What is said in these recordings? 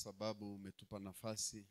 sababu umetupa nafasi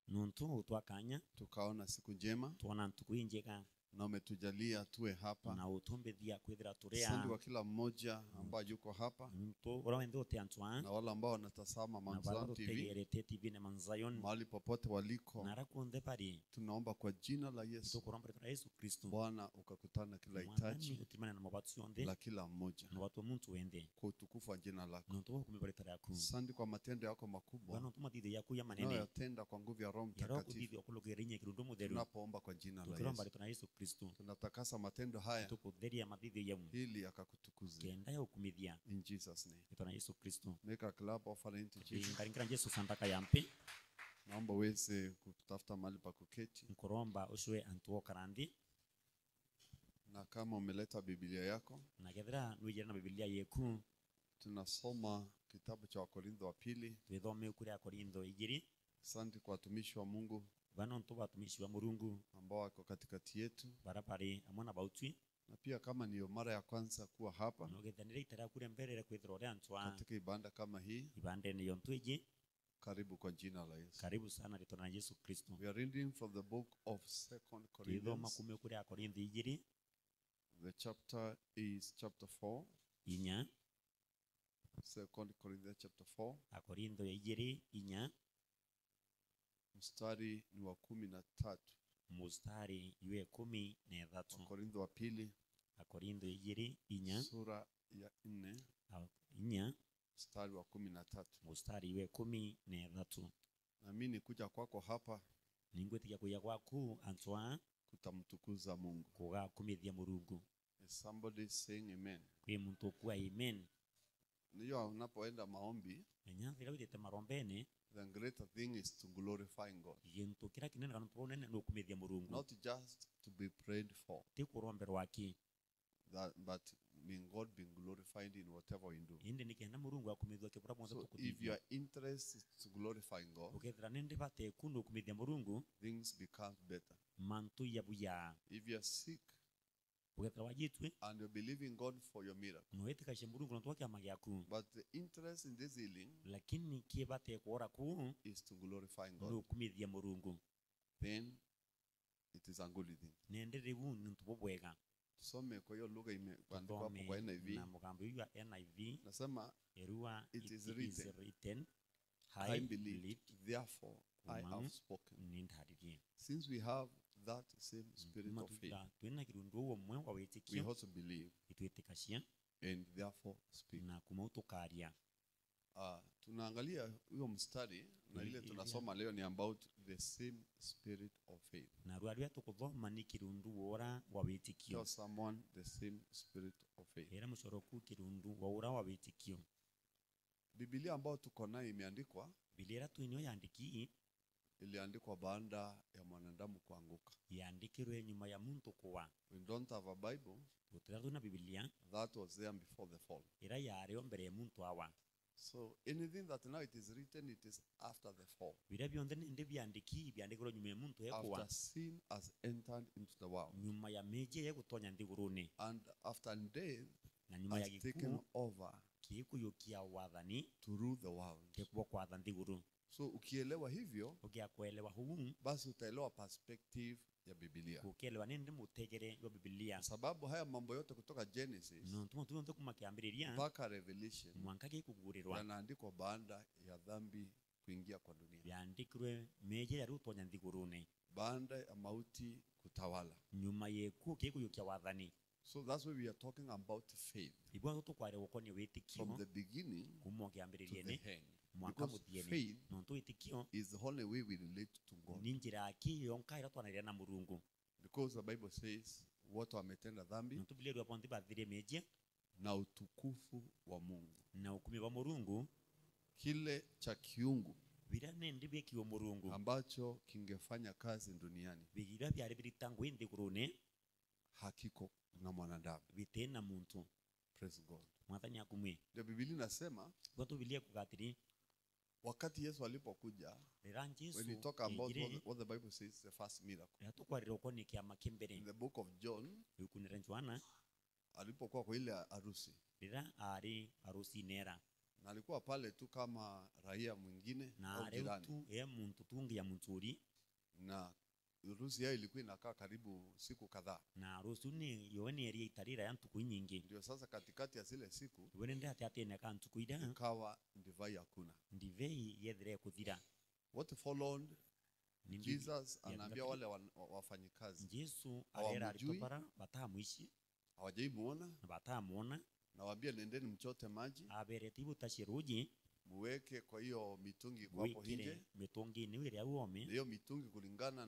nuntu twakanya tukaona siku njema tuona ntuku injega na umetujalia tuwe hapa. na utumbithia kwithira turia Asante kwa kila mmoja ambaye yuko hapa nuntu ora wende uteantwa na wale ambao wanatazama Manzayon TV TV na Manzayon mahali popote waliko. nara kuonde pari Tunaomba kwa jina la Yesu, tukuromba kwa Yesu Kristo Bwana ukakutana kila hitaji utimana na mabatu yonde la kila mmoja na watu muntu wende kwa utukufu wa jina lako. nuntu kumibaritara yako Asante kwa matendo yako Bwana makubwa ntuma dide yako ya manene unayotenda kwa nguvu ya Roho yaro Mtakatifu. kudide okulogerinye kirundo muderu Tunapoomba kwa jina la tukuromba Yesu, na Yesu Kristo tunatakasa matendo haya tukutheria madide yamu ili akakutukuze. kenda ya ukumithia In Jesus name. na Yesu Kristo Make a clap offering to Jesus. ingaringara Yesu santaka yampi Naomba uweze kutafuta mahali pa kuketi, nkoromba ushwe antuo karandi na kama umeleta Biblia yako na gethera nwijira na Biblia yeku tunasoma kitabu cha Wakorintho wa pili. twithome kuri Akorintho 2. Asante kwa watumishi wa Mungu bana ntu batumishi wa Murungu ambao wako katikati yetu, barapari amwana bautwi na pia kama niyo mara ya kwanza kuwa hapa no gethanire itara kuri mbere kwithira ore antwa katika ibada kama hii, ibande ni yontweji karibu kwa jina la Yesu. karibu sana litona Yesu Kristo. We are reading from the book of 2 Twithoma Corinthians. kume kuri Akorintho 2 The chapter is chapter 4. inya 2 Corinthians chapter 4. Akorintho 2 inya Mstari ni wa 13. mustari iwe 13. Wakorintho wa pili Akorintho 2 inya sura ya 4 inya mstari wa 13. mustari iwe 13. Na mimi nikuja kwako hapa ningwetikia kuya gwaku antwa kutamtukuza Mungu. kuga kumithia Murungu. Is somebody saying amen? Kwi muntu kwa amen. Niyo unapoenda maombi, Enya thira witete marombene the greater thing is to glorify God. gintu kira kinene kana tubonene no kumithia Murungu. Not just to be prayed for, Ti kuromberwa aki but may God be glorified in whatever we do. indi nikenda Murungu akumithwa kibura mwanza So if tukutithia. your interest is to glorify God, Ukethira nindi bate kuno kumithia Murungu things become better. mantu ya buya. If you are sick Ukethira wajitwe and you're believing God for your miracle, no etikashe Murungu no twake amagyaku but the interest in this healing lakini kibate kuora ku is to glorify no God, kumithia Murungu then it is a good thing. nendere bu ntu bobwega. Tusome kwa hiyo lugha imeandikwa hapo kwa NIV. na mugambo ya NIV Nasema erua it is written, I I believe, therefore I have spoken. nindharirie Since we have that same spirit of faith, twina kirundu uwo mwe wa we witikio also believe itwetikashia and therefore speak. na kumautukaria. Tunaangalia huyo mstari na ile tunasoma leo ni about the same spirit of faith. na rwaria tukuthoma ni kirundu wora wa witikio. Tell someone the same spirit of faith. Era mushoroku kirundu wora wa witikio. Biblia ambayo tuko nayo imeandikwa, Bilera twinyo yandiki iliandikwa baada ya mwanadamu kuanguka. yandikirwe nyuma ya muntu kuwa. We don't have a Bible Tutira na Biblia that was there before the fall. era yari mbere ya muntu awa. So anything that now it is written, it is after the fall. Bira byonde ndi byandiki byandikirwe nyuma ya muntu yekuwa. After sin has entered into the world, nyuma ya meje yegutonya ndigurune and after death na nyuma ya has taken gikuo over kikuyokia wathani to rule the world. kekuwa kwatha ndiguru. So ukielewa hivyo, Ugia kuelewa huu basi utaelewa perspective ya Biblia. kukielewa nindi mutegere wa Biblia. Sababu haya mambo yote kutoka Genesis No tumo kumakiambiriria mpaka Revelation mwanka gikugurirwa yanaandikwa baada ya dhambi kuingia kwa dunia, yandikirwe meje yari utonya ndigurune baada ya mauti kutawala. nyuma yeku kikuyokia wathani. So that's why we are talking about faith Ibwa tukware ukoni from witikio the beginning to kumokiambiririe the ne end. mwanka Because muthiene faith no witikio is the only way we relate to God. ni njira akiyo nkaira twanaria na Murungu. Because the Bible says wote wametenda dhambi No tubileru aponti bathire meje na utukufu wa Mungu. na ukumi wa Murungu Kile cha kiungu bira nindi byekiwo Murungu ambacho kingefanya kazi duniani bigira byari biritangu ndigurune hakiko na mwanadamu. bitena muntu. Praise God. Mwathani akumwe Ndio Biblia inasema goto bilia kugatiri wakati Yesu alipokuja, rera Jesu when we talk about what the Bible says the first miracle, yatukwarira ukoni kia makimbere in the book of John, yukunira Joana alipokuwa kwa ile harusi, rera ari harusi nera Na alikuwa pale tu kama raia mwingine na au jirani. reutu muntu tungi ya muturi Na harusi yao ilikuwa inakaa karibu siku kadhaa. na rusuni yone eri itarira ya ntuku nyingi. Ndio sasa katikati ya zile siku Wende ati na kan ntuku ida ikawa divai hakuna. ndivei yethire kuthira. What followed, Ni Jesus anaambia wale wafanyikazi Yesu arera hawamjui, alitopara batamuishi hawajaimuona, na batamuona nawaambia nendeni mchote maji aberetibu tashiruji muweke kwa hiyo mitungi kwa hapo nje. wikire mitungi ni wire uome Hiyo mitungi kulingana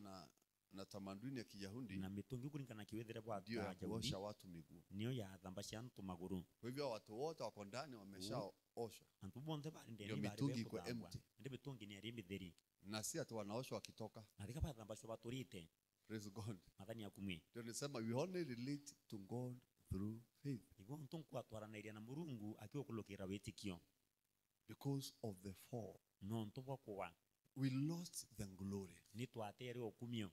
na tamaduni ya Kiyahudi na mitungi kulingana kiwethire bwa ndio ya Jahudi kuosha watu miguu. niyo ya thambasha ntu maguru. Kwa hivyo watu wote wako ndani wameshaoshwa. Antu bonde bari ndeni Ndio bari mitungi iko empty. ndi mitungi ni ari mitheri Na si ati wanaoshwa wakitoka. na thika bathambashwa baturite Praise God. mathani akumwe Ndio nisema we only relate to God through faith igwo ntu kwatwaranairia na Murungu akiukulukira witikio because of the fall. no ntu bwakwa We lost the glory. ni twatere okumio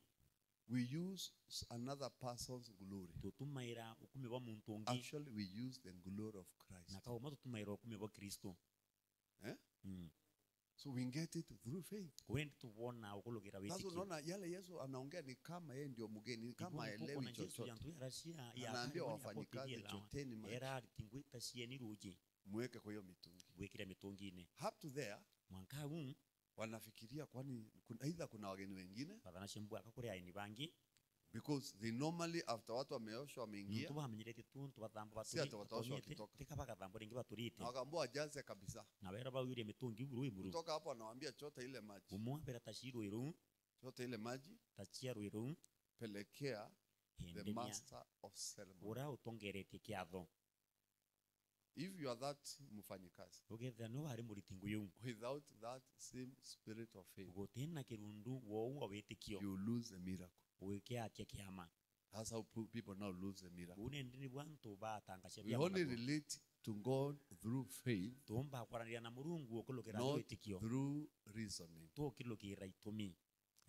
We use another person's glory. tutumaira ukumi bwa muntu ungi Actually, we use the glory of Christ. na kauma tutumaira ukumi bwa Kristo. Eh? So we get it through faith. Kwendi tubona ukulukira Sasa witikio unaona yale Yesu anaongea ni kama yeye ndio mgeni, ni kama haelewi chochote. Anaambia wafanyikazi choteni maji. era tingwita sieni ruji Muweke kwa hiyo mitungi. gwikira mitungine Up to there mwanka huu wanafikiria kwani aidha kuna wageni wengine bathana shembwa akakure aini bangi because they normally after watu wameoshwa wameingia ntu bamenyerete tuntu bathamba Si ati wataoshwa baturi wakitoka. tika bagathamba ringi baturite na wakaambia wajaze kabisa. na wera bawire mitungi iburu iburu Kutoka hapo anawaambia chota ile maji. umwa bera tashiru iru Chota ile maji tachiaru iru pelekea the hendemia master of ceremony. ura utongerete kiatho If you are that mfanyikazi ugetha no ari muritingu yu without that same spirit of faith, gutena kirundu wo wa witikio you lose a miracle. wike atia kiama That's how people now lose a miracle. une ndini bwantu batangasha We only relate to God through faith, tumba kwaranira na Murungu okulukira not witikio through reasoning. to kilukira itumi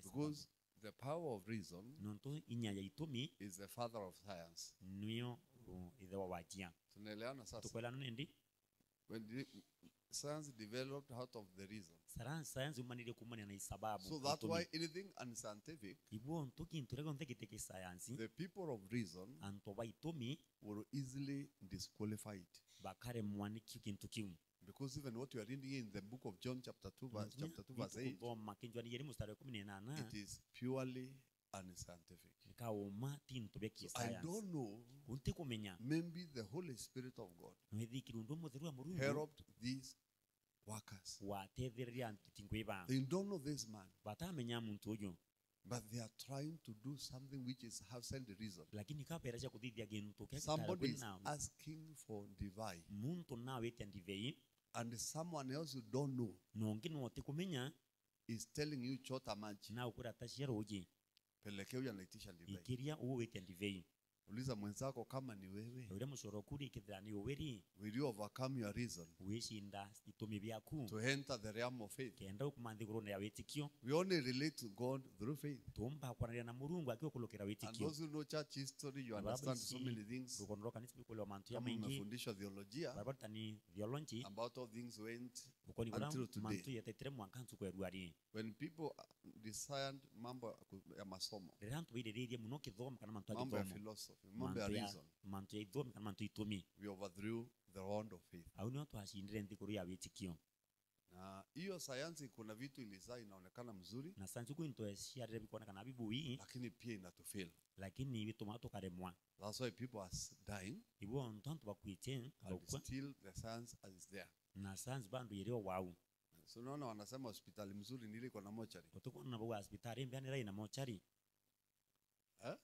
Because the power of reason nonto inya ya itumi is the father of science. niyo ithe wa wajia Tunaelewana sasa? tukwela nendi When science developed out of the reason. science umanire kumania na isababu So that's why anything unscientific, ibwo ntu kintu rego nthekiteke science the people of reason anto baitumi will easily disqualify it. bakare mwani kintu kiu Because even what you are reading in the book of John chapter 2 verse 8, thoma kinjwani yeri mustari 18 it is purely unscientific. kauma tintu bya I science don't know, unti kumenya maybe the Holy Spirit of God nwithikira undu mutheru wa Murungu helped these workers. watethereria tingu iba They don't know this man, batamenya muntu uyu but they are trying to do something which is outside the reason. lakini kapera cia kuthithia gintu Somebody is na asking for divine, muntu nawe tia ndivei and someone else you don't know nongi no tikumenya is telling you chota maji. na ukura tashia roji Pelekea huyu anaitisha divine. ikiria uwe wetia ndivei Uliza mwenzako kama ni wewe, ule mushoro kuri kithani uweri will you overcome your reason wishinda itumi byaku to enter the realm of faith? kenda ukumanthi gurone ya witikio We only relate to God through faith. tumba kwaranira na Murungu akiukulukira And witikio those who know church history, you understand so many things. rukondo kanisa bikulewa mantu ya Kama maingi umefundishwa theolojia barbatani theology about how things went ukoni kura until today. mantu yetetere mwankantu kwa ruari When people decide mambo ya masomo, rira ntu biriririe muno kithomo kana mantu mambo ya agithomo philosophy, mambo ya reason, mantu ya ithomi kana mantu itumi we overthrew the round of faith. au ni watu ashindire nthikuru ya witikio Na hiyo sayansi kuna vitu ilizaa inaonekana mzuri, na sanju kwinto eshiarire bikona kana bibui lakini pia inatufeel. lakini bituma tukaremwa That's why people are dying, ibwo ntu bakwiche and bakwa still the science is there. na sanzu bandu yerio wau So unaona wanasema hospitali mzuri ni ile iko na mochari. utukona na bwa hospitali mbya nira ina mochari Eh?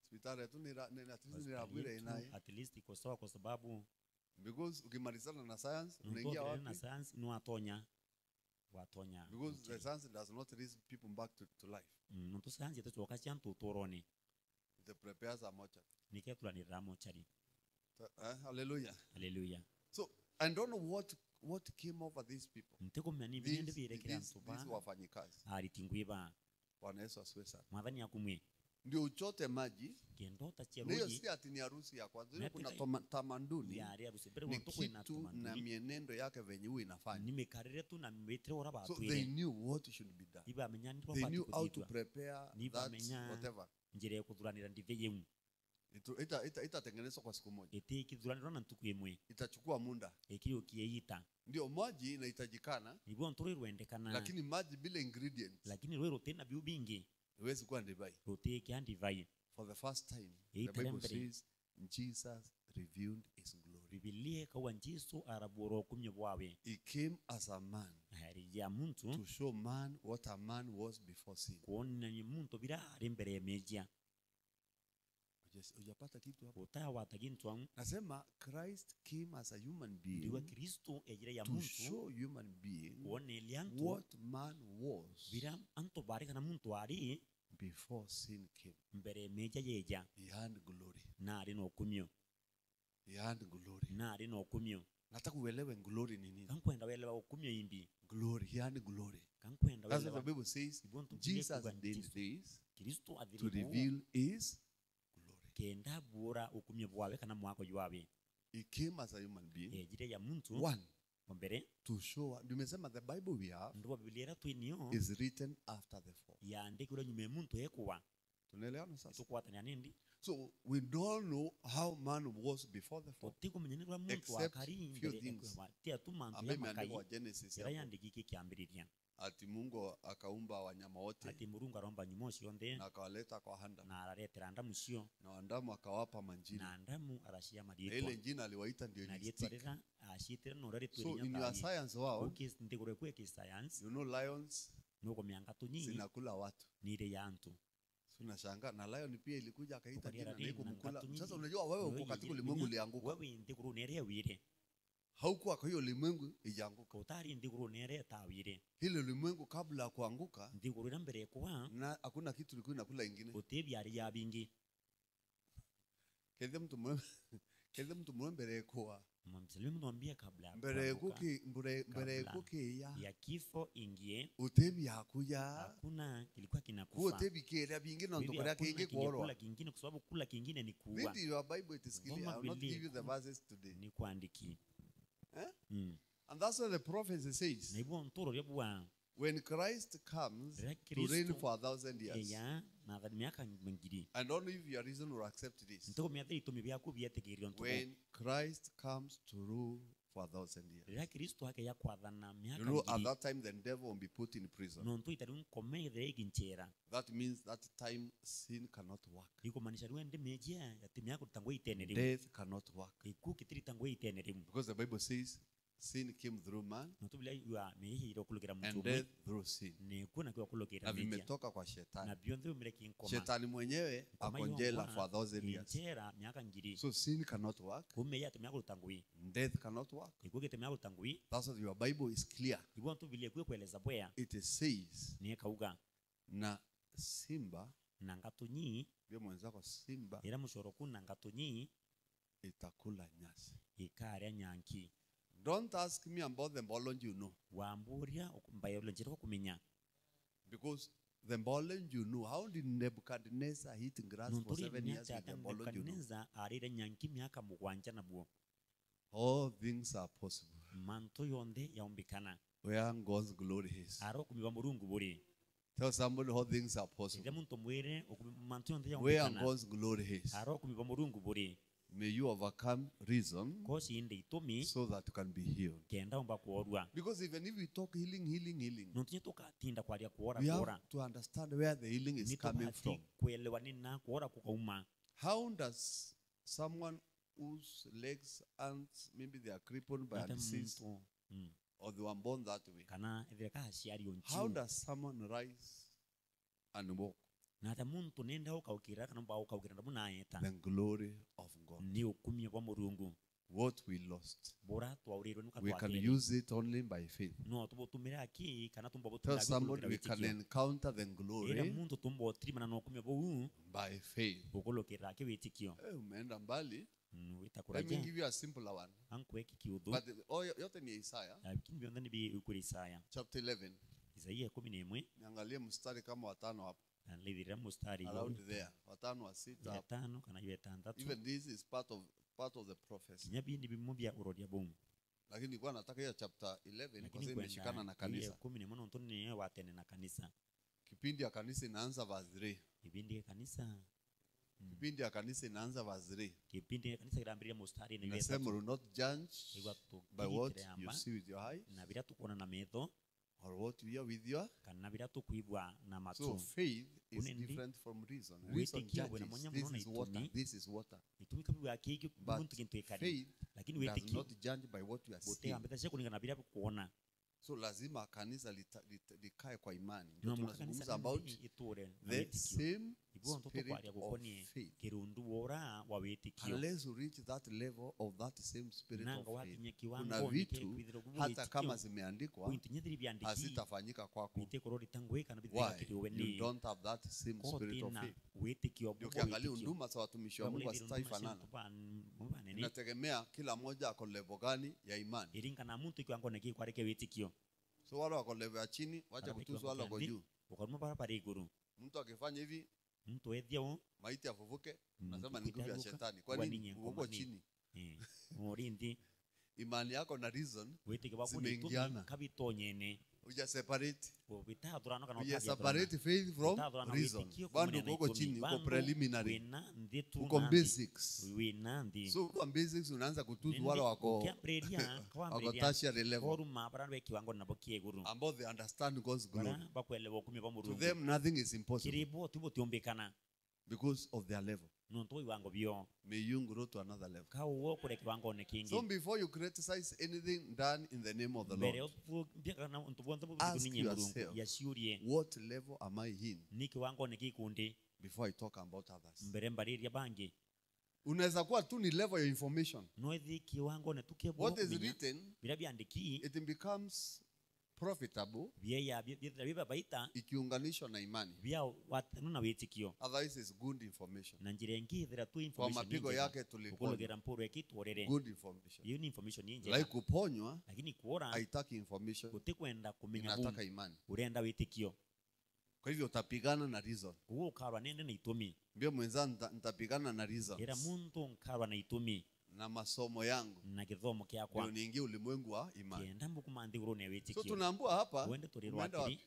Hospitali tu ni at least ni rabwire inaye. at least iko sawa kwa sababu Because ukimalizana na science unaingia unaingia na wapi? science ni watonya Because the science does not raise people back to life. ntu science yetu chantu toroni It prepares a mochari. niketulanirira mochari Hallelujah. haleluya So I don't know what came over these people. ntikumenya ni bindi birekera ntu These ba wafanyikazi. ari tingwiba Bwana Yesu asifiwe sana. mwathani akumwe ndio uchote maji. kendota Na hiyo cheroji si ati ni harusi ya kwanza. Na Kuna tika- tamaduni ya ria rusembere ni wonto kwina kitu na tumanduni mienendo yake venye huwa inafanya. nimekarire tu na mimetire ora So they batwire knew what should be done. iba amenya ndwa They pati knew how to kudidwa prepare Niba that menya- whatever. njire kuthuranira ndive yeu Itatengenezwa kwa siku moja. ete kithuranira na ntuku imwe Itachukua muda. ekiri kiyeita Ndio maji inahitajikana, nibwo nturi rwendekana lakini maji bila ingredients lakini rwe rutena biu bingi huwezi kuwa divai. ruti kiandivai For the first time, Hii the Bible terembere. says Jesus revealed his glory. bibilia kawa Jesu araburo kumye bwawe He came as a man hari ya muntu to show man what a man was before sin. kuona ni muntu bira ari mbere ya meja Hujapata kitu hapo? utaya watagintwa Nasema Christ came as a human ndiwa being Kristo ejira ya to muntu show human being kuona eliantu what man was bira anto bari kana muntu ari before sin came. mbere ya meja yeja He had glory. na ari no kumyo He had glory. na ari no kumyo Nataka uelewe glory ni nini. kankwenda welewa kumyo imbi Glory. He had glory. kankwenda That's what the welewa Bible says. ibontu Jesus did this Kristo to adhiribu reveal his glory. kenda bura ukumye bwawe kana mwako jwawe He came as a human being. ejire ya muntu One, mbere to show. Nimesema the Bible we have ndo bibilia twinio is written after the fall. yandikirwe nyume muntu ekuwa Tunaelewana sasa? tukwatania nindi So we don't know how man was before the fall. tikumenyenerwa muntu Except akari few mbere things. ekuwa tia tu mantu Ambaye ya makai imeandikwa Genesis era hapo. yandikiki kiambiriria Ati Mungu akaumba wanyama wote ati murungu aromba nyumo cionthe na akawaleta kwa handa. na araretera ndamu cio Na wandamu akawapa manjina. na ndamu arashia Na marietwa ile njina aliwaita ndio na ilisitika. rietwa rira ashitire no So raritwirinya in your science wao, ukis ndigure kwe kisayansi you know lions nuko mianga tunyi zinakula watu. nire yantu So unashangaa na lion pia ilikuja akaita Ukariera jina na rina iko mkula. ngatunyi. Sasa unajua wewe uko katika ulimwengu ulianguka. wewe ndiguru nere wire Haukuwa kwa hiyo ulimwengu ijanguka. utari ndiguru nere tawire Hile ulimwengu kabla ya kuanguka ndiguru na mbere kwa na hakuna kitu ilikuwa inakula ingine. utebyari ya bingi Kende mtu mwe mbere kwa mumsalimu mwambie kabla ya mbere kuanguka, mbere Kabla. kuki ya kifo ingie utebi hakuya hakuna kilikuwa kuo kinakufa tebi kile bingine ndo Bibi kwa hakuna kingi kingekula kuorwa. kingine kwa sababu kula kingine ni kuua Read your Bible, it is clear. Ngoma I will not Biblia give you the verses today. ni kuandiki Eh? mm. And that's what the prophecy na says. ibwo ntoro ryabwa When Christ comes Ra to reign Kristo for 1,000 years, eya na thani miaka ngiri I don't know if your reason will accept this. ntoko miathiri tumi byaku byetegerio ntoko When Christ comes to rule for 1,000 years, rira Kristo ake yakwathana you miaka know, at ngiri that time the devil will be put in prison. no ntu itari nkomeire iginchera That means that time sin cannot work. ikumanisha rwende mejia yatimya kutangwa itenerimu Death cannot work. iku kitiri tangwa itenerimu Because the Bible says sin came through man notubila ya mehiro kulukira and mtu death through sin. ni kuna kwa kulukira Na mejia vimetoka kwa shetani. na bionthe umileki nkoma Shetani mwenyewe ako jela for 1,000 years. inchera miaka ngiri So sin cannot work. kume yatimya kutangwi Death cannot work. iku kitimya kutangwi That's what your Bible is clear. ibwo ntubilie kwe kueleza bwea It says ni kauga na simba na ngatunyi vya mwenzako simba era mushoro kuna ngatunyi itakula nyasi. ikarya nyanki Don't ask me about the mbolonji you know, wamburia mbaye ulenjira kumenya because the mbolonji you know, how did Nebuchadnezzar eat grass for nunturi 7 years nyacha with the mbolonji you know? kaneza arire nyanki miaka mugwanja nabwo All things are possible manto yonde yaumbikana where God's glory is. aro kumiba murungu buri Tell somebody how things are ide possible muntu mwire manto yonde where yaumbikana God's glory is. aro kumiba murungu buri May you overcome reason kosi inde itumi so that you can be healed. kenda umba kuorwa Because even if we talk healing, nuntunye tukatinda kwaria kuora we have kuora to understand where the healing is coming from. nitobati kuelewa nina kuora kukauma How does someone whose legs and maybe they are crippled by a Nata disease muntu or they were born that way, kana ethire kahaciari how onchu does someone rise and walk? nata muntu nenda ukaukira kana mba ukaukira ndamu naeta The glory of God. ni ukumye kwa murungu What we lost, bora twaurirwe nuka we can twatele use it only by faith. no tubotumira aki kana tumba Tell botumira somebody we can encounter the era glory muntu tumbo trimana no kumye bo by faith. ukolokera ke witikio Umeenda mbali. Let me witakuraja give you a simpler one. anko eki kiudhu But yote ni Isaiah lakini bionda ni bi ukuri Isaya chapter 11. Isaia 11 Niangalie mstari kama watano hapo. alithira mustari around there. Watano wa sita. yetano kana yetandatu Even this is part of the prophecy. nyabindi bimubya urodia bomu Lakini nilikuwa nataka hiyo chapter 11 kwa lakini sababu imeshikana na kanisa. 10 mono ntoni watene na kanisa Kipindi ya kanisa inaanza verse 3. kipindi kanisa Kipindi ya kanisa inaanza verse 3. kipindi kanisa kirambiria mustari ni Nasema will not judge by what you see with your eyes na bila tukona na metho or what you hear with your. kana bila tukuibwa na So matu faith is Unendi. different from reason. Witi Reason kia judges. wena monya This mnona is water. itumi. This is water. itumika bwa kiki But muntu kintu ikari faith lakini does wetiki not judge by what you are bote seeing. ambeta sha kulingana bila kuona So lazima kanisa likae kwa imani. Ndio ndio tunazungumza about iture the same ibo nto spirit kwaria of gukonie faith. kirundu wora wa wetikio Unless you reach that level of that same spirit nanga of faith, wakinya kuna kiwango vitu hata kama zimeandikwa pointi nyethiri byandiki hazitafanyika kwako. bite korori tangwe kana bithira Why? kiriwe You ni don't have that same spirit of kotina faith. wetikio Ndio ukiangalia huduma za watumishi wa Mungu hazitaifanana. mubanene Inategemea kila mmoja ako level gani ya imani. iringana muntu kiwango neki kwareke wetikio So wale wako level ya chini, wacha kutusu wale wako juu. ukaruma barabara iguru Mtu akifanya hivi, mtu ethio maiti afufuke, Mm, nasema ni nguvu ya kitaruka, shetani. Kwa waninye nini uko ngomani. chini? morindi Imani yako na reason wetikio bakuni zimeingiana. kabitonyene Uja separate. ubitathurana kana Uja separate faith from reason. Bado uko chini, uko preliminary. Uko basics. wina ndi So kwa basics unaanza kutusu wale wako wako tertiary level. koruma barabara kiwango nabo kieguru Ambao they understand God's glory. bara bakwelewa kumi ba To murungu them nothing is impossible kiribo tibo tiombekana because of their level. nonto iwango byo May you grow to another level. kawo kure kiwango ne kingi So before you criticize anything done in the name of the mbere Lord, byakana ntubonza Ask bukuninye murungu yourself. yashurie what level am I in ni kiwango ne kikundi before I talk about others? mbere mbariria bangi Unaweza kuwa tu ni level ya information. noithi kiwango ne tukebo What is written, bila byandiki it becomes profitable byeya bya baita ikiunganishwa na imani. bya watanu na wetikio Otherwise it's good information. na njire ngithira tu Kwa information mapigo yake tuliponywa. ukulogera mporo yakitworere Good information. hiyo ni information yenje Like kuponywa lakini kuora haitaki information, utikwenda kumenya inataka bumu imani. urenda wetikio Kwa hivyo utapigana na reason. uwo ukarwa nende na itumi Mbio mwenza nitapigana na era reasons muntu nkarwa na itumi na masomo yangu. na githomo Ndio kyakwa niingie ulimwengu wa imani. kienda mbukumanthiguru ne So wetikio tunaambua hapa uende turirwa umeenda atiri wapi?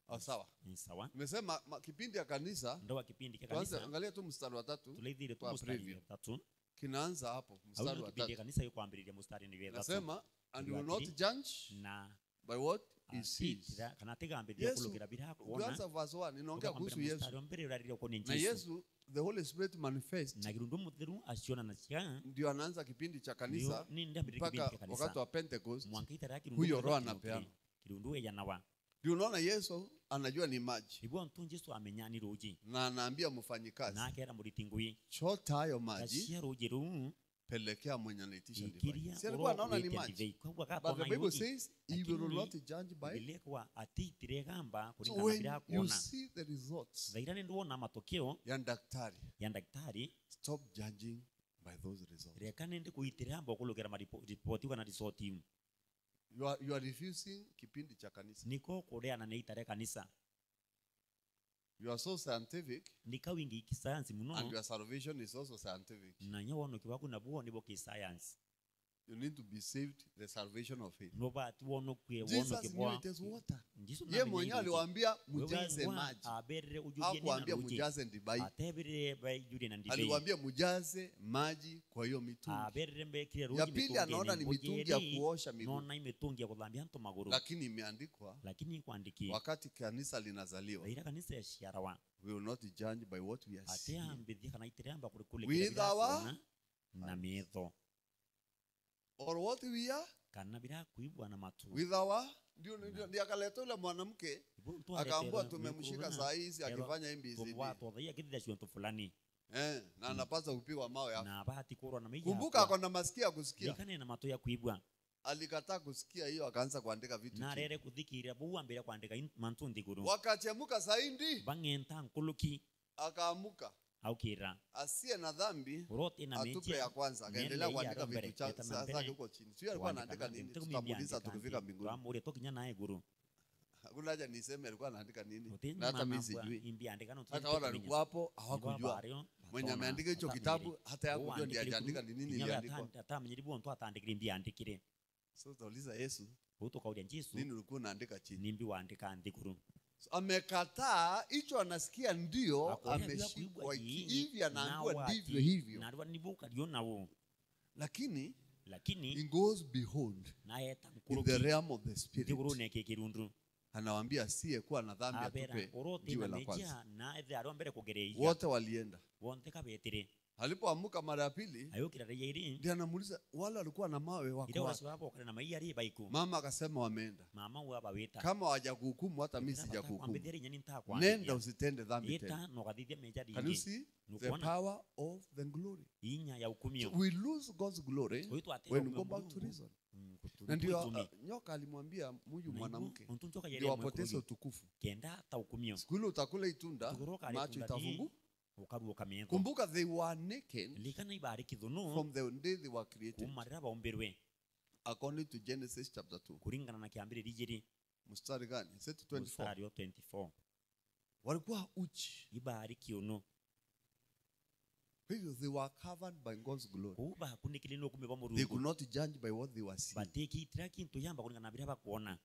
Oh, sawa. ni sawa Nimesema kipindi ya kanisa, ndoa kipindi kya tuanze kanisa angalia tu mstari wa 3 tuleithire tu kwa mustari preview. ya tatu Kinaanza hapo mstari au wa kipindi 3. kya kanisa yokwambiriria mustari ni wetatu Nasema and you will Tuliwatiri. not judge na by what he sees. atitira kana tigambiriria Yesu, kulugera bila kuona ukianza verse 1 inaongea kuhusu Yesu. mbere urarira ko ni Na Yesu Yesu the Holy Spirit manifest na kirundu muthiru aciona na cia ndio anaanza kipindi cha kanisa ni ndambire mpaka kipindi kya wakati kanisa wa Pentecost. mwanka itara kirundu Huyo kwa roho kino anapeana. kiri. Kirundu ya nawa Ndio unaona Yesu anajua ni maji ibwo ntunje so amenyani ruji na anaambia mfanyikazi, na kera muritingui chota hayo maji acia ruji ru pelekea mwenye anaitisha divai. ikiria Si alikuwa anaona ni maji. kwa But the katona Bible yuji says he Lakini will not judge by. bilekwa atitire gamba So kulingana when bila you kuona see the results zaira ndio matokeo ya daktari, ya daktari stop judging by those results. reka nende kuitira amba kulugera maripoti kana risoti You are refusing kipindi cha kanisa. niko kureana na itare kanisa You are so scientific nika wingi kisayansi and muno your salvation is also scientific. na nyawono kibaku na buo nibo kisayansi You need to be saved the salvation of faith. no ba tuono kwe wono Jesus knew kibwa it is water. Yesu Ye mwenyewe aliwaambia mujaze maji. aberre ujuje Hakuambia mujaze ndibai. atebere ba juje na ndibei Aliwaambia mujaze maji kwa hiyo mitungi. aberre mbe kile ruji Ya pili anaona ni mitungi ya kuosha miguu. nona mitungi ya kuthambia nto maguru Lakini imeandikwa lakini kuandiki wakati kanisa linazaliwa, ira kanisa ya shiarawa we will not judge by what we are seeing. ateambithia kana itiramba kuri kule With our na metho or what we are kana bila kuibwa na matu with our ndio akaleta yule mwanamke akaambua tumemshika saa hizi akifanya MBCD watu wadhia kidda shonto fulani na anapaswa kupigwa mawe hapo. na bahati kurwa na mija Kumbuka ako na masikio ya kusikia, nikane na matu ya kuibwa alikataa kusikia hiyo, akaanza kuandika vitu na chini. rere kuthikira buwa mbere kuandika mantu ndiguru Wakachemuka saindi, bangenta nkuluki akaamuka au kira asiye na dhambi rote na atupe meja ya kwanza, akaendelea kuandika vitu zake huko chini. Sio alikuwa anaandika nini? Tutamuuliza tukifika mbinguni. amuri tokinya naye guru Hakuna haja niseme alikuwa anaandika nini. Uti Na hata mimi mama sijui. imbi andika no Hata wale walikuwa hapo hawakujua. hapo Mwenye ameandika hicho kitabu hata yakujua ndiye aliandika ni nini iliandikwa. hata mnyiribu onto atandikire imbi andikire. So tutauliza Yesu, Uto kaudia Yesu nini ulikuwa unaandika chini? nimbi waandika andikuru. So, amekataa hicho anasikia ndio Akoria ameshikwa bila hivi anaambiwa nawe ndivyo ati, hivyo. narwa nibuka liona wo. Lakini Lakini he goes beyond naeta in mkuru the realm of the spirit. kiguru ne kekirundu. Anawaambia asiye kuwa na dhambi Abera atupe orote jiwe na la kwanza. meja na ethe arwa mbere kugereija. Wote walienda. Wonte kabetire. Alipoamuka mara ya pili, Ayokira reyeiri. ndiye anamuuliza wale walikuwa na mawe Ile wako wapi? wasiwapo kana maiyari baiku. Mama akasema wameenda. Mama wa baweta. Kama hawajakuhukumu hata mimi sijakuhukumu. Kwambetheri nyani ntakwa. Nenda usitende dhambi tena. Eta no gathithia meja Can you dingi. see the Nukuona power of the glory? inya ya So ukumio. we lose God's glory Oitwa atera when we ukumio go back to Mungu. reason. Na ndio nyoka alimwambia huyu mwanamke ndio wapoteze utukufu. Kenda hata ukumio. Siku ile utakula itunda, macho itafungu. Ukaruka mengo. Kumbuka they were naked Likana ibari kithunu. from the day they were created. Kumarira baumberwe. According to Genesis chapter 2. Kuringana na kiambire rijiri. Mstari gani? Set 24. Mstari wa 24. Walikuwa uchi. Ibari kiono. Because they were covered by God's glory. Kuba hakunikili no kumeba mu They could rungu. not judge by what they were seeing. Bateki traki ntoyamba kulingana bira bakuona.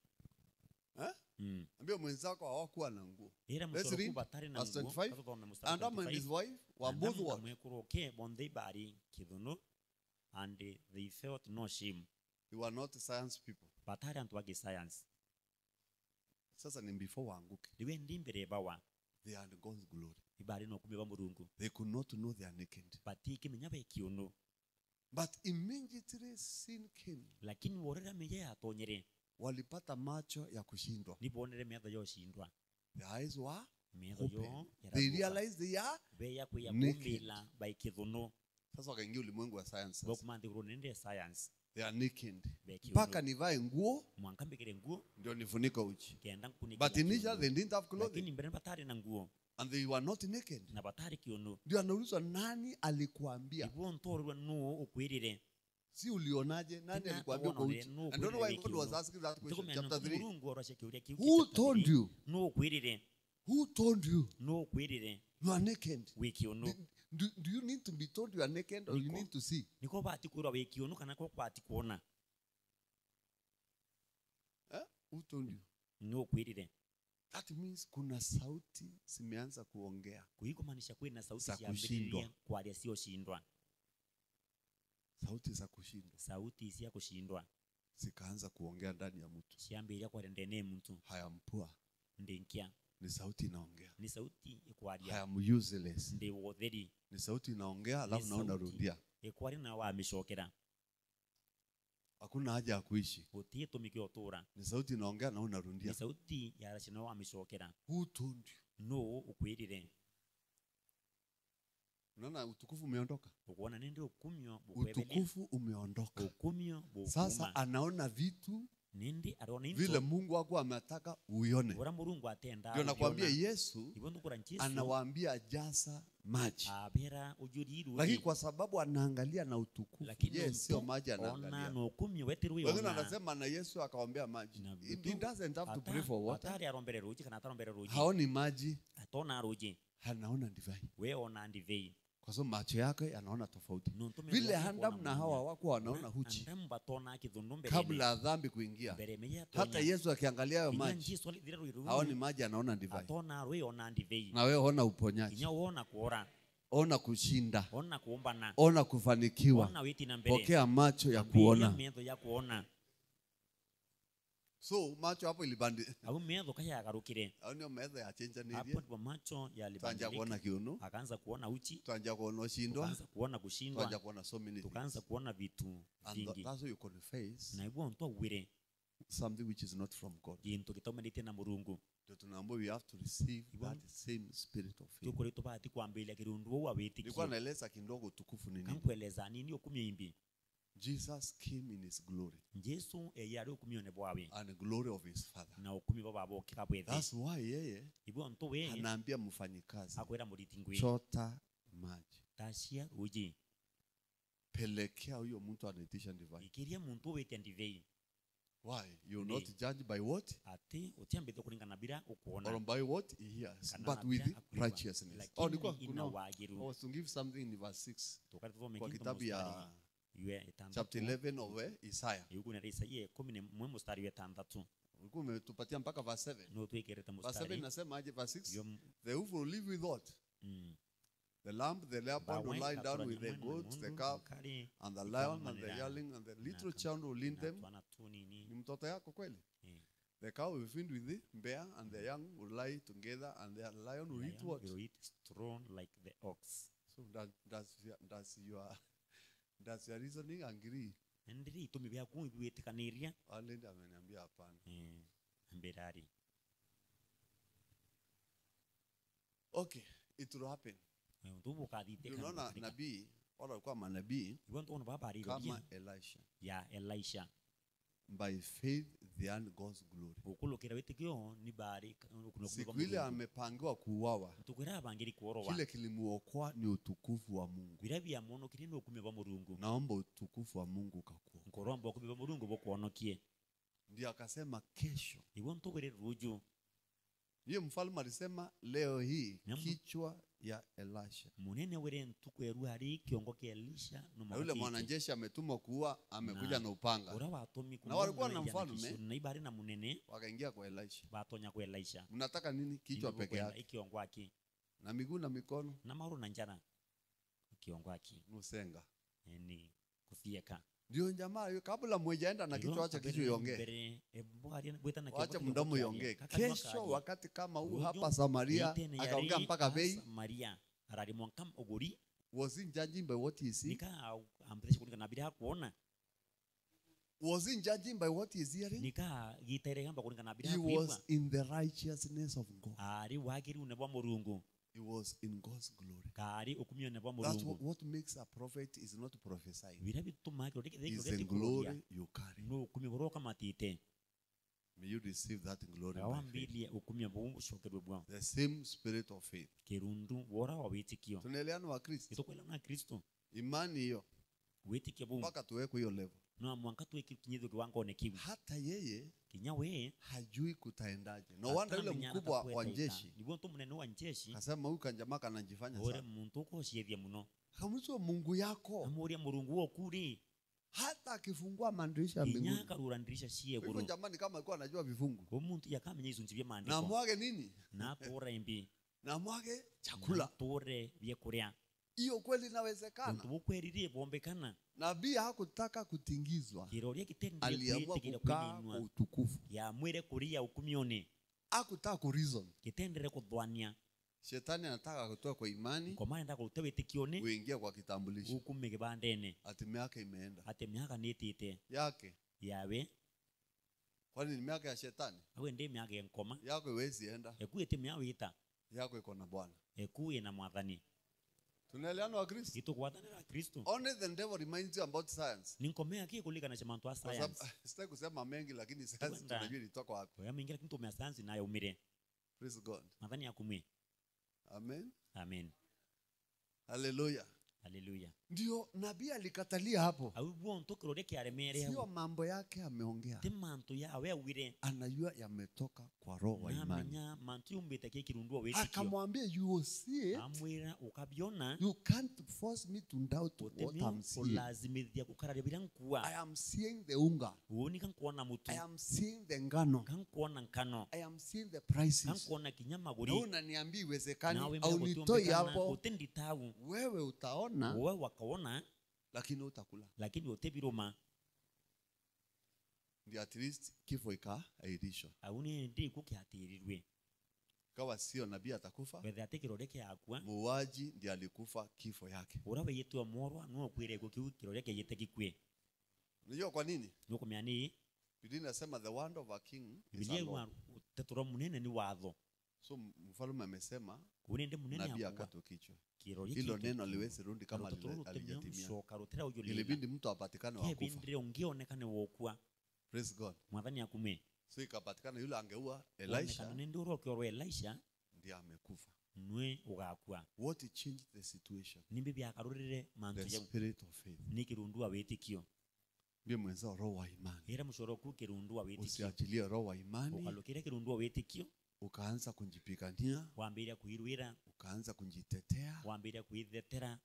Ambia mwenzako hawakuwa na nguo. Era Let's musoro read kubatari na verse nguo. 25. Kathoma mstari Adam and his wife were both what? Mwekuroke bonde bari kithunu. And they felt no shame. They were not science people. Batari antu wage science. Sasa ni before waanguke. Liwe ndimbere bawa. They had God's glory. Ibari no kumeba mu rungu. They could not know they are naked. Bateki menyaba ekiono. But immediately sin came. Lakini worera meya atonyere. Walipata macho ya kushindwa. Nibonere metho yoshindwa. The eyes were Metho open. yo They realized they are beya kuya naked. kumbila by kithunu. Sasa wakaingia ulimwengu wa science. Bokumande urunende science. They are naked. Bekiono. Mpaka nivae nguo Mwankambikire nguo ndio nifunike uchi. kenda kunika. But initially they didn't have clothing. Lakini mbere batari na nguo And they were not naked. na batari kiono. Ndio anaulizwa nani alikuambia? Ibo ntorwa no ukwirire. Si ulionaje? Nani Tena alikuambia uko uchi? no, I don't know why kweli God was kiuno. asking that question. Tukumena Chapter 3. Mungu oroshe kiuria kiu. Who told you? No ukwirire. Who told you? No ukwirire. You are naked. Wikiono. Do you need to be told you are naked or you need to see? Niko bati kwirwa wikiono kana kwa bati kuona. Who told you? No ukwirire. That means kuna sauti zimeanza kuongea. Kuiko maanisha kwina sauti Za ya kushindwa. mbele kwa alia sio shindwa. Sauti za kushindwa Sauti sia kushindwa. zikaanza kuongea ndani ya mtu. Shiambiria kwa ndene mtu. Hayampua. Ndenkia. Ni sauti inaongea. Ni sauti ekwaria. Hayam useless. Nde wotheri. Ni sauti inaongea alafu Ni naona sauti. rudia. Ekwari na wa mishokera. Hakuna haja ya kuishi. Utie tumike otura. Ni sauti inaongea na Ni unarudia. sauti ya rashina wa mishokera. Who told you? No ukwirire. Unaona utukufu umeondoka. Ukuona nende ukumyo bukwebele. Utukufu umeondoka. Ukumyo bukuma. Sasa anaona vitu Nindi arona into. vile Mungu wako ametaka uione. Ura murungu atenda. Ndio nakwambia Yesu Ibondu kura nchisu. anawaambia jaza maji. Abera ujuriru. Lakini kwa sababu anaangalia na utukufu. Yes, sio maji Ona anaangalia. no ukumyo wetiru Wengine yona. anasema na Yesu akawaambia maji. Na He vitu- doesn't have to pray for water. Atari arombere ruji kana atarombere ruji. Haoni maji, Atona ruji. anaona divai. We ona ndivei. Kwa sababu macho yake yanaona tofauti. Nontume Vile yake Adam kuona na Hawa munya. wako wanaona huchi Andamu batona kithundu mbere. kabla ya dhambi kuingia. Mbere meya tonya. Hata Yesu akiangalia hayo maji, Inyanji swali dhira ruiru. haoni maji, anaona divai. Atona rwe ona ndivei. Na wewe ona uponyaji, Inya wona kuora. ona kushinda, Ona kuombana. ona kufanikiwa. Ona witi na mbere. Pokea macho ya Ambia kuona. metho ya kuona. So macho hapo ilibandi. Au metho kaya yagarukire. Haoni metho ya chenja Hapo nivyo. ndipo macho Tuanja yalibadilika. kuona kiuno, Akaanza kuona uchi. tuanja kuona shindwa, Tukaanza kuona kushindwa. tuanja kuona so many things. Tukaanza kuona vitu And vingi. that's why you confess Na ibu onto wire. something which is not from God. Gintu kitaumanite na Murungu. Ndio tunaambiwa we have to receive Ibon- that same spirit of faith. Tukuri tubati kwambilia kirundu wa Nilikuwa witiki. naeleza kidogo utukufu ni nini. Kankueleza nini okumyo imbi. Jesus came in his glory Yesu eyari okumyo ne bwawe. and the glory of his father. Na okumyo baba boke kabwethe. That's why yeye Ibu onto we. anaambia mfanyikazi, Akwera muriti ngwe. chota maji, Tashia uji. pelekea huyo mtu anaitisha divai. Ikiria muntu wete ndivei. Why? You will Ni- not judge by what? ati utiambithio kuringana bila Or ukuona by what he hears, Kana but na with bila akuigua. righteousness. Lakini Nilikuwa ina kuna I wagiru was to give something in verse 6 tukari tuthome kwa kintu kitabu ya mustari ywe itandatu chapter 11 of Isaiah. yuko na Isaia 11 mustari wa 6 Ulikuwa umetupatia mpaka verse 7. no twikirite Verse 7 mustari inasema aje verse 6? yo The wolf will live with what? The lamb, the leopard will lie down with the goats, the calf, and the lion, and the yearling, and the little child will lead them. Ni mtoto yako kweli? The cow will feed with the bear, and the young will lie together, and the lion will eat what? will eat straw like the ox. So does your reasoning agree? Ndiri itumi bya kumwe biwetikaniria Alende ameniambia hapana. mbirari. Okay, it will happen. Ndubu kadite Tunaona nabii wala walikuwa manabii ibon to baba ri kama Elisha. ya Elisha. By faith they earn God's glory. Ukulokera wetikio ni bari Siku ile amepangiwa kuuawa, tukwira bangiri kuorowa kile kilimuokoa ni utukufu wa Mungu. birabia mono kirino okumye ba murungu Naomba utukufu wa Mungu ukakuokoa. nkoromba okubiba murungu bokuonokie. Ndio akasema kesho. Ibon to kwere ruju Yeye mfalme alisema leo hii Nyambo. kichwa ya Elisha. munene were ntukweru hari kiongo ke Elisha no Na yule mwanajeshi ametumwa kuua amekuja na upanga. ura watomi Na walikuwa na mfalme. na ibari na munene Wakaingia kwa Elisha. batonya kwa Elisha. Mnataka nini? Kichwa peke yake. Kiongo aki Na miguu na mikono na mauru na njana kiongo aki nusenga. ni kufieka. Ndio jamaa hiyo kabla mwejaenda na kichwa acha kichwa iongee. Wacha mdomo iongee. Kesho wakati kama huu hapa Samaria akaongea mpaka bei. Samaria arari mwankam ogori Was he judging by what he see? nika ampresha kunika nabira kuona Was he judging by what he is hearing? nika gitere gamba kunika nabira He kuigwa was in the righteousness of God. ari wagiri une bwa murungu He was in God's glory. kari okumyo ne bwa That's murungu what makes a prophet is not prophesying. bira bituma kiro dike Is the glory you carry. no okumyo boroka matite May you receive that glory by faith. awambili okumyo bwo shokerwe bwa The same spirit of faith. kirundu wora wa witikio Tunaelewana wa Kristo. itokwela na Kristo Imani hiyo witikio bwo mpaka tuwekwe hiyo level. no mwanka tuikinyitho kiwango ne kiwi Hata yeye kinya we hajui kutaendaje. No wanda yule mkubwa wa jeshi nibwo to munene wa njeshi akasema huyu kanjamaa kanajifanya ore sana. muntu ko ciethia muno Akamwambia Mungu yako amuria murungu wo kuri hata akifungua madirisha ya kinya mbinguni. karurandirisha cie Hivyo guru jamani kama alikuwa anajua vifungu. ko muntu yakamenya isunci bya Na mandiko mwage nini? na tora imbi Na mwage chakula. tore bya kuria Hiyo kweli inawezekana. muntu bukweririe bombekana Nabii hakutaka kutingizwa. kiroria kitendire Aliamua kwitikira kukaa kwa kuninwa utukufu. ya mwire kuria ukumione Hakutaka ku reason. kitendire kuthwania Shetani anataka kutoa kwa imani kwa maana ndako utewitikio uingie kwa kitambulisho. ukumige bandene Ati miaka imeenda. ate miaka nitite Yake. yawe Kwani ni miaka ya shetani? awe ndi miaka enkoma Yako iwezi enda. ekuite miawita Yako iko na Bwana. ekuye na mwathani Tunaelewana wa Kristo? gitugwathanira Kristo Only the devil reminds you about science. ninkomea kikulikana cha mantu a Kwa sababu science sitaki kusema mengi lakini science Tuenda. tunajua ilitoka wapi. oya mingira kintu mea science nayo umire Praise God. mwathani akumwe Amen. amen Hallelujah. haleluya Ndio nabii alikatalia hapo. au bwo ntukirore kiaremere Sio hau mambo yake ameongea. ti mantu yawe awire Anajua yametoka kwa roho wa imani. namenya mantu yumbite kikirundua witikio Akamwambia you will see it. amwira ukabiona You can't force me to doubt what utemio I'm seeing. ulazimithia kukararia bila I nkua am seeing the unga. uoni kankuona mutu I am seeing the ngano. kankuona nkano I am seeing the prices. kankuona kinya Na maguri unaniambia iwezekani nawe au nitoi hapo. utenditawu Wewe utaona wewe wakaona lakini utakula. lakini utebiruma Ndio at least kifo ikaahirishwa. auni ndi kukiatirirwe Kawa sio nabii atakufa. wethe atikirore kiakua Muuaji ndiye alikufa kifo yake. urawe yitwa morwa no kwire gukiu kirore kiyite gikwe Unajua kwa nini? nuko miani Biblia inasema the word of a king is a bilie law. wa teturo munene ni watho So mfalme amesema kuni ndi munene nabii akwa akatwe kichwa. kirore Hilo neno aliwezi rudi kama alijatimia alijatimia. shoka rutera uyo Ilibidi mtu apatikane wa kufa. kebindire ungionekane wokua Praise God. mwathani akumwe So ikapatikana yule angeua Elisha nindi urokio Elisha ndiye amekufa. nwe ugakua What changed the situation? nimbi byakarurire mantu The jau spirit of faith. nikirundua witikio Mbie mwenzao roho wa imani. Era mushoro ku kirundu wa witikio. Usiachilie roho wa imani. Ukalukire kirundu wa witikio. Ukaanza kunjipigania. Wambira kuirwira. Ukaanza kunjitetea. Wambira kuidhetera.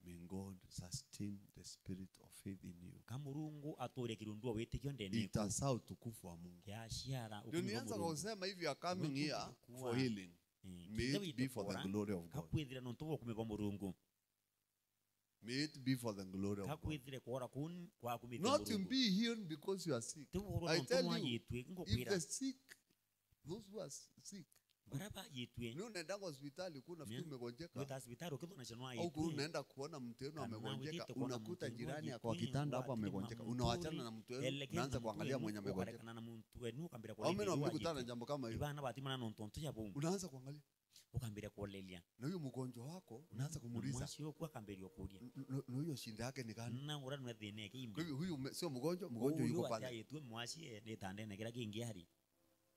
May God sustain the spirit of faith in you. Kamurungu atore kirundu wa witikio ndene. Itazaa utukufu wa Mungu. Ya shiara ukumwa Mungu. Nianza kusema hivi ya coming here for healing. May it be for the glory of God. Kakwithira nontubo kumeba murungu. May it be for the glory of God. Not to be healed because you are sick. I tell you, if the sick, those who are sick, unaenda hospitali kuna fikiri umegonjeka. Au unaenda kuona mtu wenu amegonjeka, unakuta jirani kwa kitanda hapo amegonjeka. Unawachana na mtu wenu, unaanza kuangalia mwenye amegonjeka. Au mimi nimekutana jambo kama hilo. Unaanza kuangalia. Ukambira kuolelia. Na huyo mgonjwa wako unaanza kumuuliza. Mwasio kwa kamberio kulia. Na huyo shinda yake ni gani? Na ura nwe thine ke imbi. Kwa hivyo huyu sio mgonjwa yuko pale. Huyo tu mwashie ni tandene kila kingi hari.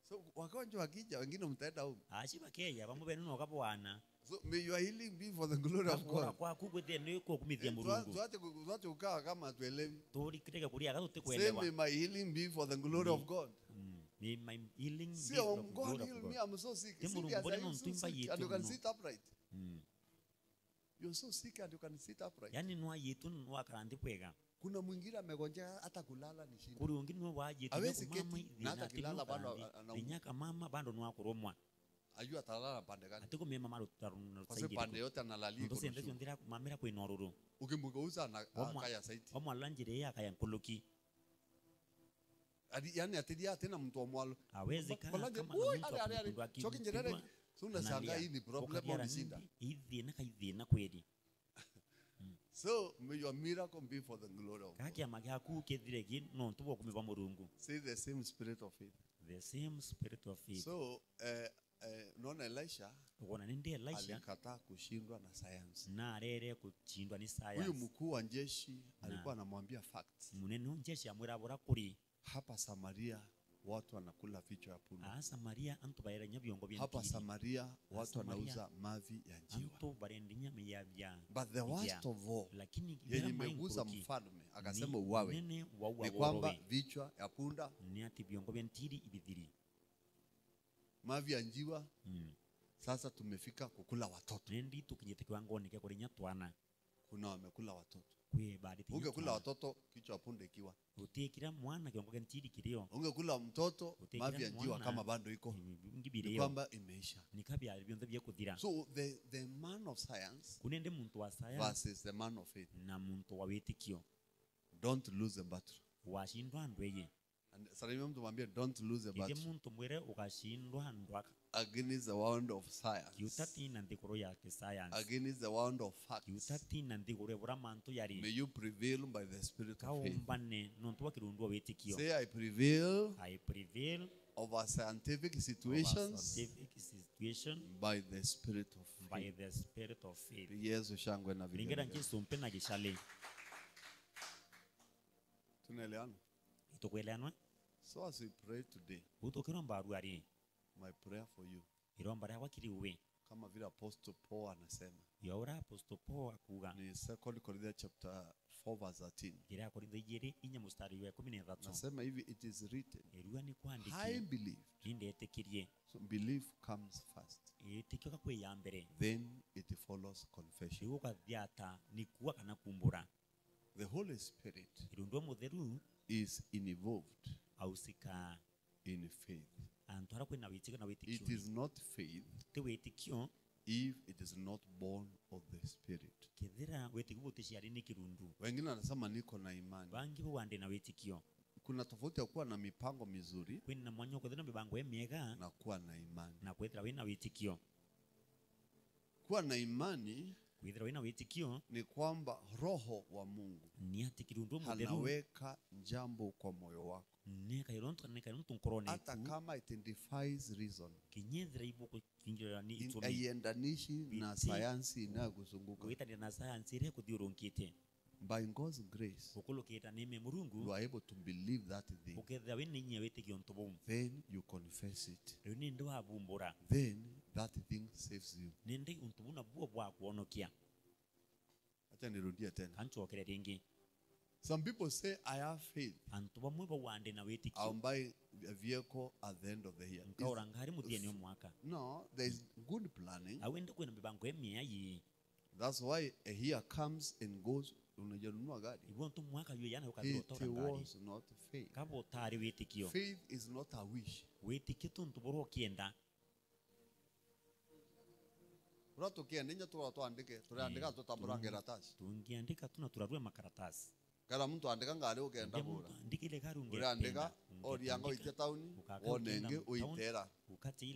So wagonjwa wakija wengine mtaenda huko. Ashi bakeya bamwe no kabwana. So may your healing be for the glory of God. Kwa kugwete ni ko kumithia Mungu. Tuache kukaa kama tuelewi. Tori kireka kulia gato tekuelewa. Say may my healing be for the glory of God. May my healing be for the glory of God. Me, I'm so sick. And you can sit upright. You're so sick and you can sit upright. Yani nwa yetu nwa karandi pwega. Kuna mwingine amegonjeka hata kulala ni shida. Kuri wengine nwa yetu hawezi keti na hata kilala bado anaumwa. Mama bado nwa kuromwa. Ayua atalala pande gani? Atiko mema maro tarunno kwa sababu pande yote analali. Ndo sende ndira mamira kwa inoruru. Ukimgeuza na akaya saiti. Omo alanjire ya akaya nkuluki. Yani atidia tena mtu omwalo. Hawezi kama mtu choki njerere. Suna sanga hii ni problem au nishinda. Hivi na kweli. So may your miracle be for the glory of God. Kaki amaga ku kedire gi no tubo kumeva murungu. Say the same spirit of faith. The same spirit of faith. So non Elisha alikataa kushindwa na sayansi. Na arere kushindwa ni sayansi. Huyu mkuu wa jeshi alikuwa anamwambia facts. Munene jeshi amwirabura kuri. Hapa Samaria watu wanakula vichwa ya punda. Samaria antu baira nyabiongo bya. Hapa Samaria watu wanauza mavi ya njiwa. Antu barendi nyama ya. But the worst of all, lakini yenye meguza mfalme akasema uwawe ni kwamba vichwa ya punda ni ati biongo bya ntiri ibidhiri. Mavi ya njiwa. Sasa tumefika kukula watoto. Nendi tukinyete kiwango ni kwa nyatwana. Kuna wamekula watoto. Ungekula watoto kichwa ya punda ikiwa. Utekira mwana kiwango gani ntiri kilio. Ungekula mtoto mavi ya njiwa kama bando iko. Ni kwamba imeisha. Nikabya bionzo bya kudhira. So the man of science kunende muntu wa science versus the man of faith. Na muntu wa witikio. Don't lose the battle. Washindwa ndweye. And Salimia mtu mwambie don't lose the battle. Kile muntu mwere ukashindwa ndwaka. Against the wand of science. Kiutati na ndikoro ya science. Against the wand of facts. Kiutati na ndikoro bura mantu yari. May you prevail by the spirit of faith. Kaumbane nontu wa kirundu wa witikio. Say I prevail. I prevail over scientific situations. By the spirit of faith. By the spirit of faith. Yesu shangwe na vile. Ningera Yesu mpe na gishale. Tunaelewana? Tukuelewana? So as we pray today, my prayer for you, kama vile Apostle Paul anasema, Apostle Paul akuga ni 2 Corinthians chapter 4 verse 13. Nasema hivi, it is written, I believe. So belief comes first. Then it follows confession. The Holy Spirit is involved in faith. It is not faith if it is not born of the Spirit. Wengine wanasema niko na imani. Kuna tofauti ya kuwa na mipango mizuri na kuwa na imani. Kuwa na imani ni kwamba Roho wa Mungu anaweka jambo kwa moyo wako. Hata kama it identifies reason, haiendanishi na sayansi inayokuzunguka. By God's grace, you are able to believe that thing. Then you confess it. Then that thing saves you. Acha nirudie tena. Some people say, I have faith. antu bamwe bawande na I'll wetikio buy a vehicle at the end of the year. nkaura ngari muthia mwaka No, there is good planning. awende kwena mibango emia yi That's why a year comes and goes. Unajanunua gari. ibonto mwaka yo yana ukaziro It tora ngari was not faith. kabo tari wetikio Faith is not a wish. wetikio tuntu boro kienda Uratukia ninya tuandike, tuandika tutambura tashi. tungiandika tuna turarue makaratasi Kala mtu andika ngari ugenda ndio kura. mtu andikile gari Uriandika orianga uite tauni, wonenge uitera.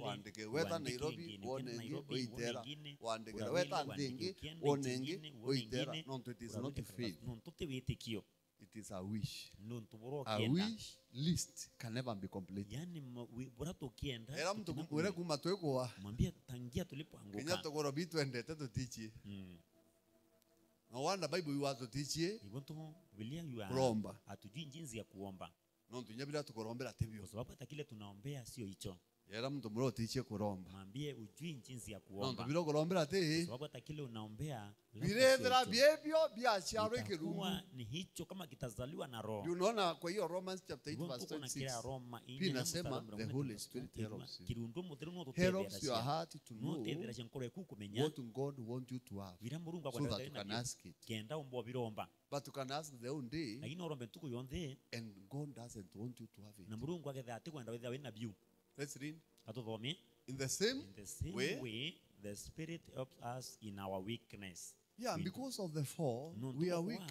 Wandike weta Nairobi, wonenge uitera. Wandike weta ndingi, wonenge uitera. No, it is not faith. no tuti wetikio It is a wish. nuntu boro A kienda wish list can never be complete. yani bora tukienda Era mtu kumwere kuma twekwa. mwambie tangia Kenya tulipoanguka tokoro bitu endete tutichie. No wonder Bible you to teachie. ibonto bilia yu Kuomba. hatujui jinsi ya kuomba No tunyabira tukorombera tebyo. kwa sababu hata kile tunaombea sio hicho Era mtu mro teachie kuromba. mwambie ujui jinsi ya No kuomba tubiro kurombera te. kwa sababu hata kile unaombea labda sio Birethera hicho. byebyo byacharo ikirumu. Itakuwa ni hicho kama kitazaliwa na roho Unaona kwa hiyo Romans chapter 8 Ibonto verse kuna kila 26. Roma Pia inasema the Holy Spirit helps you. kirundu muthero no Helps your heart to no know tethera chenkoro eku kumenya what God wants you to have. vira murungu So that akwenda you can ask it. kenda umbo biromba But you can ask the own day lakini orombe ntuku yonthe and God doesn't want you to have it. na murungu agetha ati kwenda wetha wena biu Let's read. atuthome In the same in the same way. way the spirit helps us in our weakness Yeah, We- because of the fall, no we are weak.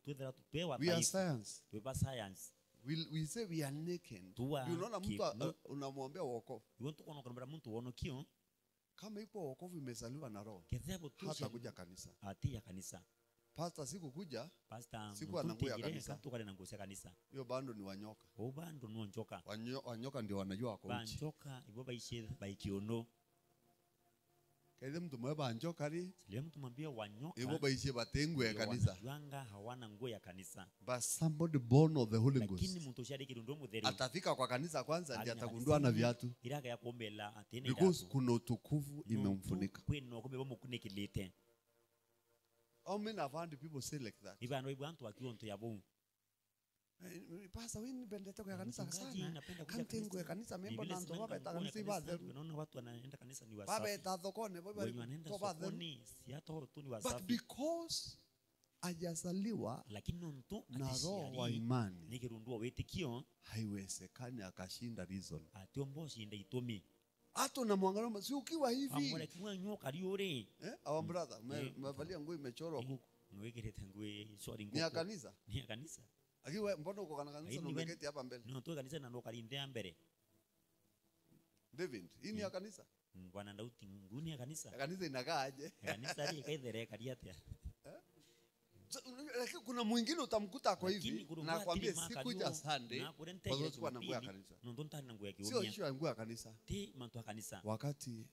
twethera tupewa We are dhaifu science. tweba science We say we are naked. Tua Unaona mtu kipu. unamwambia wokovu. ibonto kono kono muntu wonokio Kama ipo wokovu imezaliwa na roho, kethebo hata tu kuja kanisa. ati ya kanisa Pastor siku kuja, pastor Siku ana nguo ya kanisa. tukale na nguo ya kanisa hiyo bando ni wanyoka. obando no njoka Wanyoka ndio wanajua wako uchi. banjoka ibo baishe baikiono Kaile mtu mwe banjoka ri, leo mtu mwambie wanyoka ibo baishe batengwe ya ndio kanisa. wanajuanga hawana nguo ya kanisa But somebody born of the Holy lakini Ghost mtu shari kirundo mutheri atafika kwa kanisa kwanza ndiye Ari na atagundua na kanisa viatu. iraga ya kuombela atene Because kuna utukufu imemfunika. kweno kumbe bamukunekilite How many have heard people say like that? ibano ibwantu akionto yabo Pastor, wewe nipendete kwa kanisa Mchungaji, sana. napenda kuja Kanti kanisa. ngwe kanisa membo Biblia na ndo inasema baba nguo ya kanisa kanisa, batheru. unaona watu wanaenda kanisa ni Baba wasafi etathokone baba wenye wanaenda to batheru. sokoni si hata horo tu ni But wasafi because ajazaliwa lakini mtu na roho wa atishari imani, nikirundua wetikio haiwezekani akashinda reason. atiombo shinda itumi Hata unamwangalia si ukiwa hivi. amwele kimwa nyoka riore Our brother, umevalia nguo imechorwa kuku. nwegirete ngwe shori Ni ya nguko kanisa. ni ya kanisa Akiwa mbona uko kana kanisa na Lakini umeketi hapa mbele? no tu kanisa na nokarindea mbere David, hii ni ya kanisa. bwana ndauti nguni ya kanisa Ya kanisa inakaa aje? ya kanisa ri kaithere kariate Lakini kuna mwingine utamkuta kwa lakini hivi kurungwa na kwambia atiri sikuja makario, Sunday na kurente kwa ya sababu na nguo ya Jumapili, kanisa. no ndo ntari na nguo ya Sio kiumia issue ya nguo ya kanisa. ti mantu ya kanisa Wakati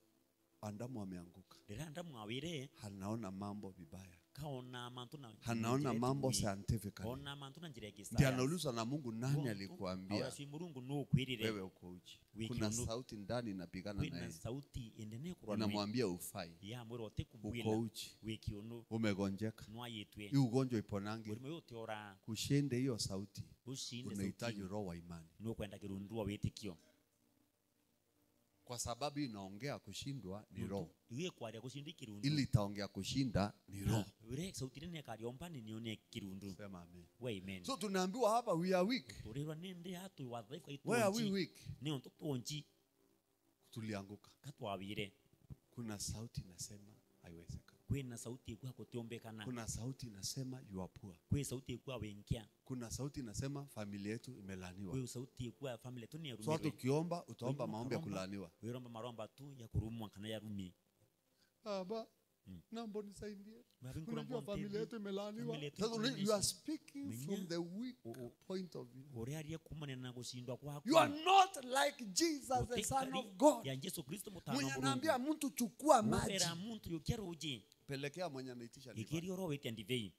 Adamu ameanguka, ndira ndamu awire hanaona mambo vibaya, kaona mantu na hanaona njira mambo yetu scientifically. ona mantu na njira ya Ndiye kisaya anaulizwa na Mungu, nani alikuambia awasi murungu no kwirire wewe uko uchi? Wiki Kuna unu- sauti ndani inapigana kwina naye, sauti endene kurwa inamwambia ufai, ya mwero te uko kubwila uchi, wiki ono umegonjeka, no ayetwe hii ugonjwa iponangi. muri yote ora Kushinde hiyo sauti, ushinde unahitaji sauti roho wa imani, no kwenda kirundua wetikio kwa sababu inaongea kushindwa ni roho, iwe kwaria kushinda kirundu ili itaongea kushinda ni roho. ure sauti nene kariomba ni nione kirundu Sema amen. we amen So tunaambiwa hapa we are weak. turirwa nende hatu wadhaifu Why are we aitonji weak? ni onto tonji Tulianguka. katwabire Kuna sauti inasema haiwezekani. kwina sauti ikwa kutiombekana Kuna sauti inasema you are poor. kwe sauti ikwa wenkia Kuna sauti inasema familia yetu imelaniwa. kwe sauti ikwa family tu ni So hata yarumire ukiomba utaomba Wewe maombi ya ukaromba. kulaaniwa. wiromba maromba tu ya kurumwa kana ya rumi Baba, naomba nisaidie. Babi Unajua nkuromba familia yetu imelaniwa. Familia yetu Sasa you imelaniwa. are speaking Menya. from the weak O- point of view. ore arie kumane na gushindwa kwako You are not like Jesus the son of God. ya Yesu Kristo mutano Mwenye Mungu anaambia mtu chukua maji. mubera muntu yokeruji Pelekea mwenye anaitisha divai. ikirio roho eti ndivei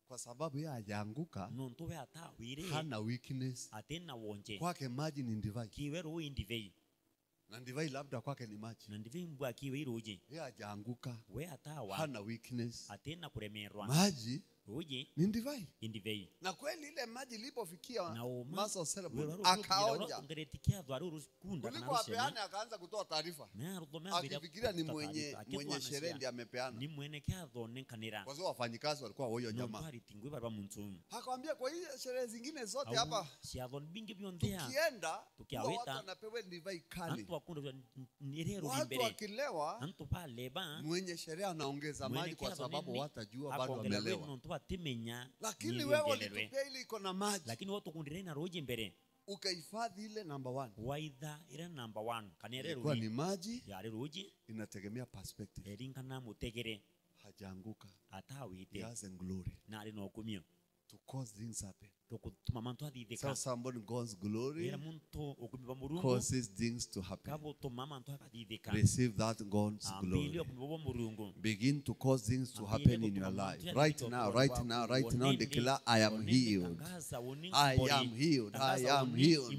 Kwa sababu yeye hajaanguka, nonto we ata wire hana weakness. atena wonje Kwake maji ni divai. kiwe roho indivei Na divai labda kwake ni maji. na ndivei mbwa kiwe iroji Yeye hajaanguka, we ata wa hana weakness. atena kuremerwa Maji Uji ni divai. indivei. Na kweli ile maji ilipofikia Na uma Master of Ceremony akaonja akaonja. ngeretikia dwaru kunda Kuliko apeane akaanza kutoa taarifa. Akifikiria ni mwenye sherehe ndiye amepeana. Ni mwene kyatho nenkanira. Kwa sababu wafanyikazi walikuwa huyo jamaa. Twari tingwe baba muntu. Akamwambia kwa hiyo sherehe zingine zote hapa siathon bingi byonthea. Tukienda tukiaweta watu wanapewa divai kali. Antu akunda nirero Watu limbere. wakilewa Antu pa leba. Mwenye sherehe anaongeza maji kwa sababu watajua bado wamelewa. Lakini wewe ulitupia ile iko na maji. Lakini watu kundire na roji mbere. Ukahifadhi ile number 1. Waitha ile number 1. Kanere kwa ni maji ya roji inategemea perspective. Eringana mutegere hajaanguka. Atawite. He has a glory. Na ali no kumio. To cause things happen. So somebody God's glory causes things to happen. Receive that God's glory. Begin to cause things to happen in your life. Right now, declare, I am healed. I am healed. I am healed.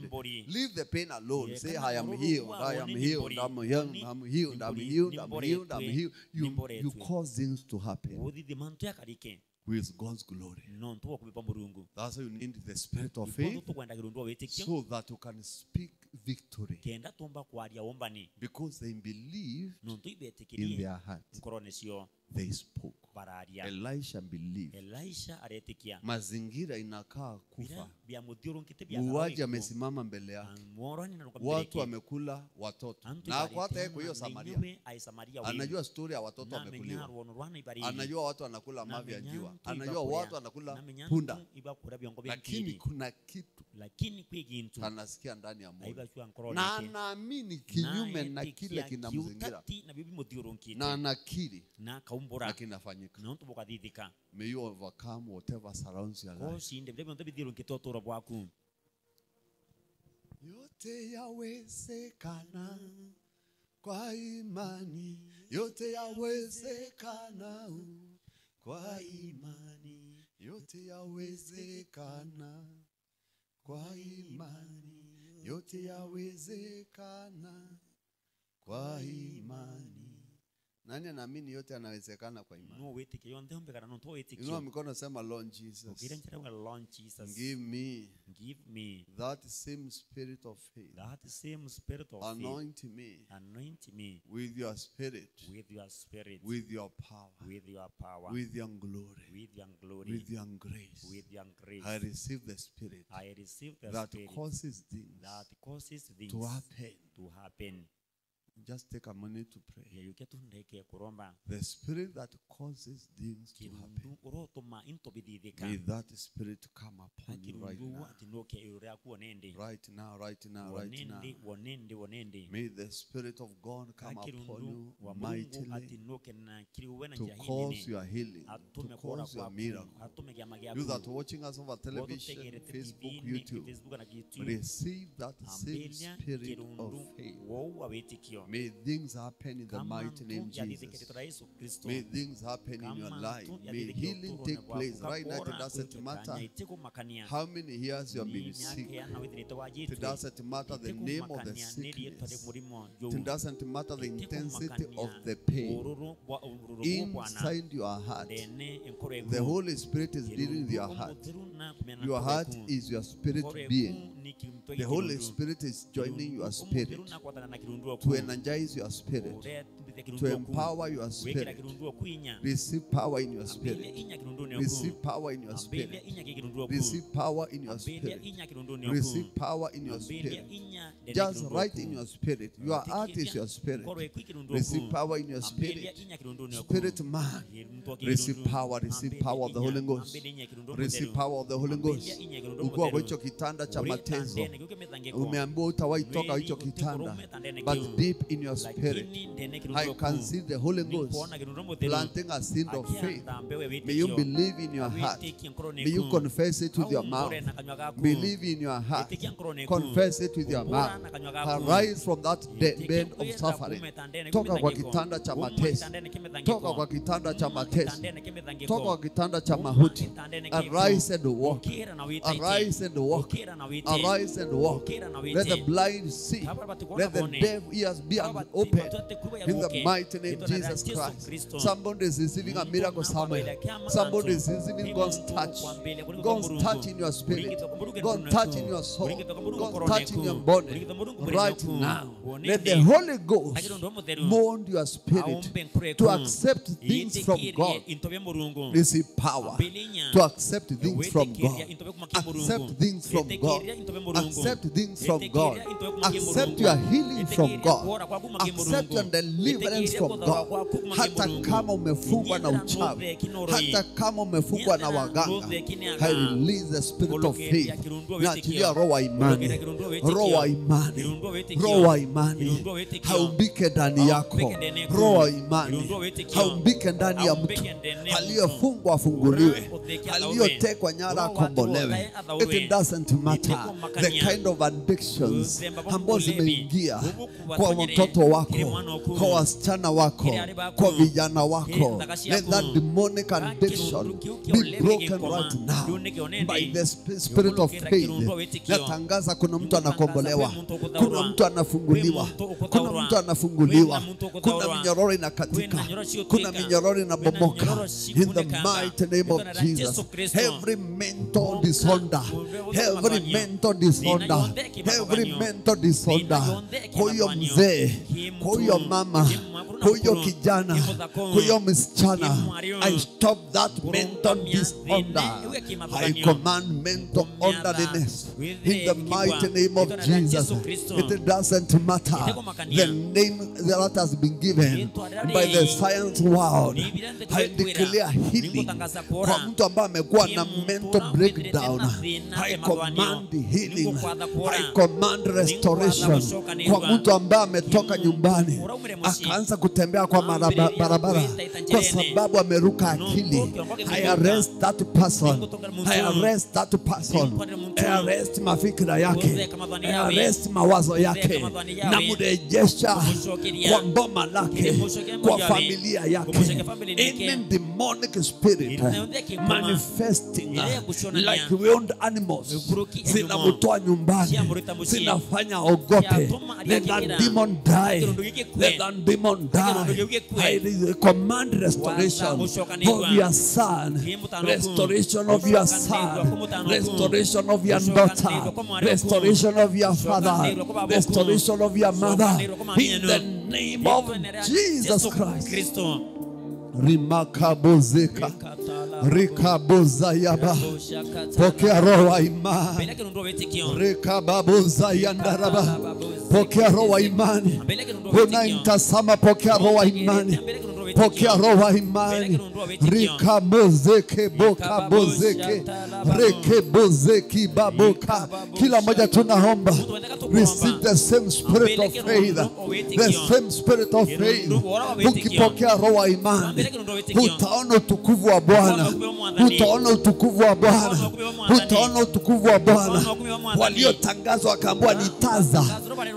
Leave the pain alone. Say, I am healed. I am healed. I'm healed. I'm healed. I'm healed. I'm healed. I'm healed. You cause things to happen with God's glory. That's why you need the spirit of faith so that you can speak victory. Because they believe in their heart. They spoke. Elisha believed. Mazingira inakaa kufa. Muuaji amesimama mbele yake. Watu wamekula watoto. Na hata yeye kwa hiyo Samaria. Anajua story ya watoto wamekuliwa. Anajua watu wanakula mavi ya njiwa. Anajua watu wanakula punda. Lakini kuna kitu anasikia ndani ya moyo. Na anaamini kinyume na kile kinamzingira. Na anakiri. Na kinafanyika. May you overcome whatever surrounds your life. Yote yawezekana kwa imani. Yote yawezekana kwa imani. Yote yawezekana kwa imani. Yote yawezekana kwa imani. Nani anaamini yote yanawezekana kwa imani? Inua mikono sema Lord Jesus. Give me that same spirit of faith. Anoint me with your spirit. With your power. With your glory. With your grace. I receive the spirit that causes things to happen. Just take a minute to pray. The spirit that causes things to happen. May that spirit come upon you right now. Right now. May the spirit of God come upon you mightily to cause your healing, to cause your miracle. You that are watching us over television, Facebook, YouTube, receive that same spirit of faith. May things happen in the mighty name Jesus. May things happen in your life. May healing take place. Right now, it doesn't matter how many years you have been sick. It doesn't matter the name of the sickness. It doesn't matter the intensity of the pain. Inside your heart, the Holy Spirit is dealing with your heart. Your heart is your spirit being. The Holy Spirit is joining your spirit to energize your spirit, to empower your spirit. Receive power in your spirit. Receive power in your spirit. Receive power in your spirit. Receive power in your spirit. Just right in your spirit. Your heart is your spirit. Receive power in your spirit. Spirit man. Receive power. Receive power of the Holy Ghost. Receive power of the Holy Ghost. Ukiwa kwa hicho kitanda cha mateso, umeambiwa utawahi toka hicho kitanda, but deep in your spirit, I can see the Holy Ghost planting a seed of faith. May you believe in your heart. May you confess it with your mouth. Believe in your heart. Confess it with your mouth. Arise from that bed of suffering. Toka kwa kitanda cha mateso. Toka kwa kitanda cha mateso. Toka kwa kitanda cha mahuti. Arise and walk. Arise and walk. Arise and walk. Let the blind see. Let the deaf ears be open in the mighty name of Jesus Christ. Somebody is receiving a miracle somewhere. Somebody is receiving God's touch. God's touch in your spirit. God's touch in your soul. God's touch in your body. Right now, let the Holy Ghost mold your spirit to accept things from God. Receive power to accept things from God. Accept things from God. Accept things from God. Accept your healing from God. Accept your deliverance from God. Hata kama umefungwa na uchawi, hata kama umefungwa na waganga, I release the spirit of faith. Naachilia roho wa imani. Roho wa imani. Roho wa imani. Haumbike ndani yako. Roho wa imani. Haumbike ndani ya mtu. Aliyefungwa afunguliwe. Aliyotekwa nyara akombolewe. It doesn't matter the kind of addictions ambazo zimeingia kwa mtoto wako, kwa wasichana wako, kwa vijana wako. Let that demonic addiction be broken right now by the spirit of faith. Natangaza kuna mtu anakombolewa, kuna mtu anafunguliwa, kuna mtu anafunguliwa, kuna minyororo inakatika, kuna minyororo inabomoka. In the mighty name of Jesus, every mental disorder, every mental disorder, every mental disorder, huyo mzee, huyo mama, huyo kijana, huyo msichana, I stop that mental disorder. I command mental orderliness in the mighty name of Jesus. It doesn't matter the name that has been given by the science world. I declare healing kwa mtu ambaye amekuwa na mental breakdown. I command healing. I command restoration kwa mtu ambaye ametoka nyumbani akaanza kutembea kwa barabara kwa sababu ameruka akili. I arrest that person. I arrest that person. I arrest mafikira yake. I arrest mawazo yake. Na murejesha kwa mboma lake, kwa familia yake. Any demonic spirit manifesting like wild animals zinamutoa nyumbani, zinafanya ogope. Let that demon die. Let that demon die. I command restoration of your son, restoration of your son, restoration of your daughter, restoration of your father, restoration of your mother. In the name of Jesus Christ. Rimakabozeka Rikabozayaba pokea roho wa imani. Rikababozayandaraba pokea roho wa imani. Unaimtazama pokea roho wa imani. Pokea roho wa imani. Rikamozeke boka bozeke rekebozeki baboka. Kila moja tunaomba receive the same spirit of faith. The same spirit of faith. Ukipokea roho wa imani utaona utukufu wa Bwana. Utaona utukufu wa Bwana. Utaona utukufu wa Bwana. Waliotangazwa akaambiwa nitaza.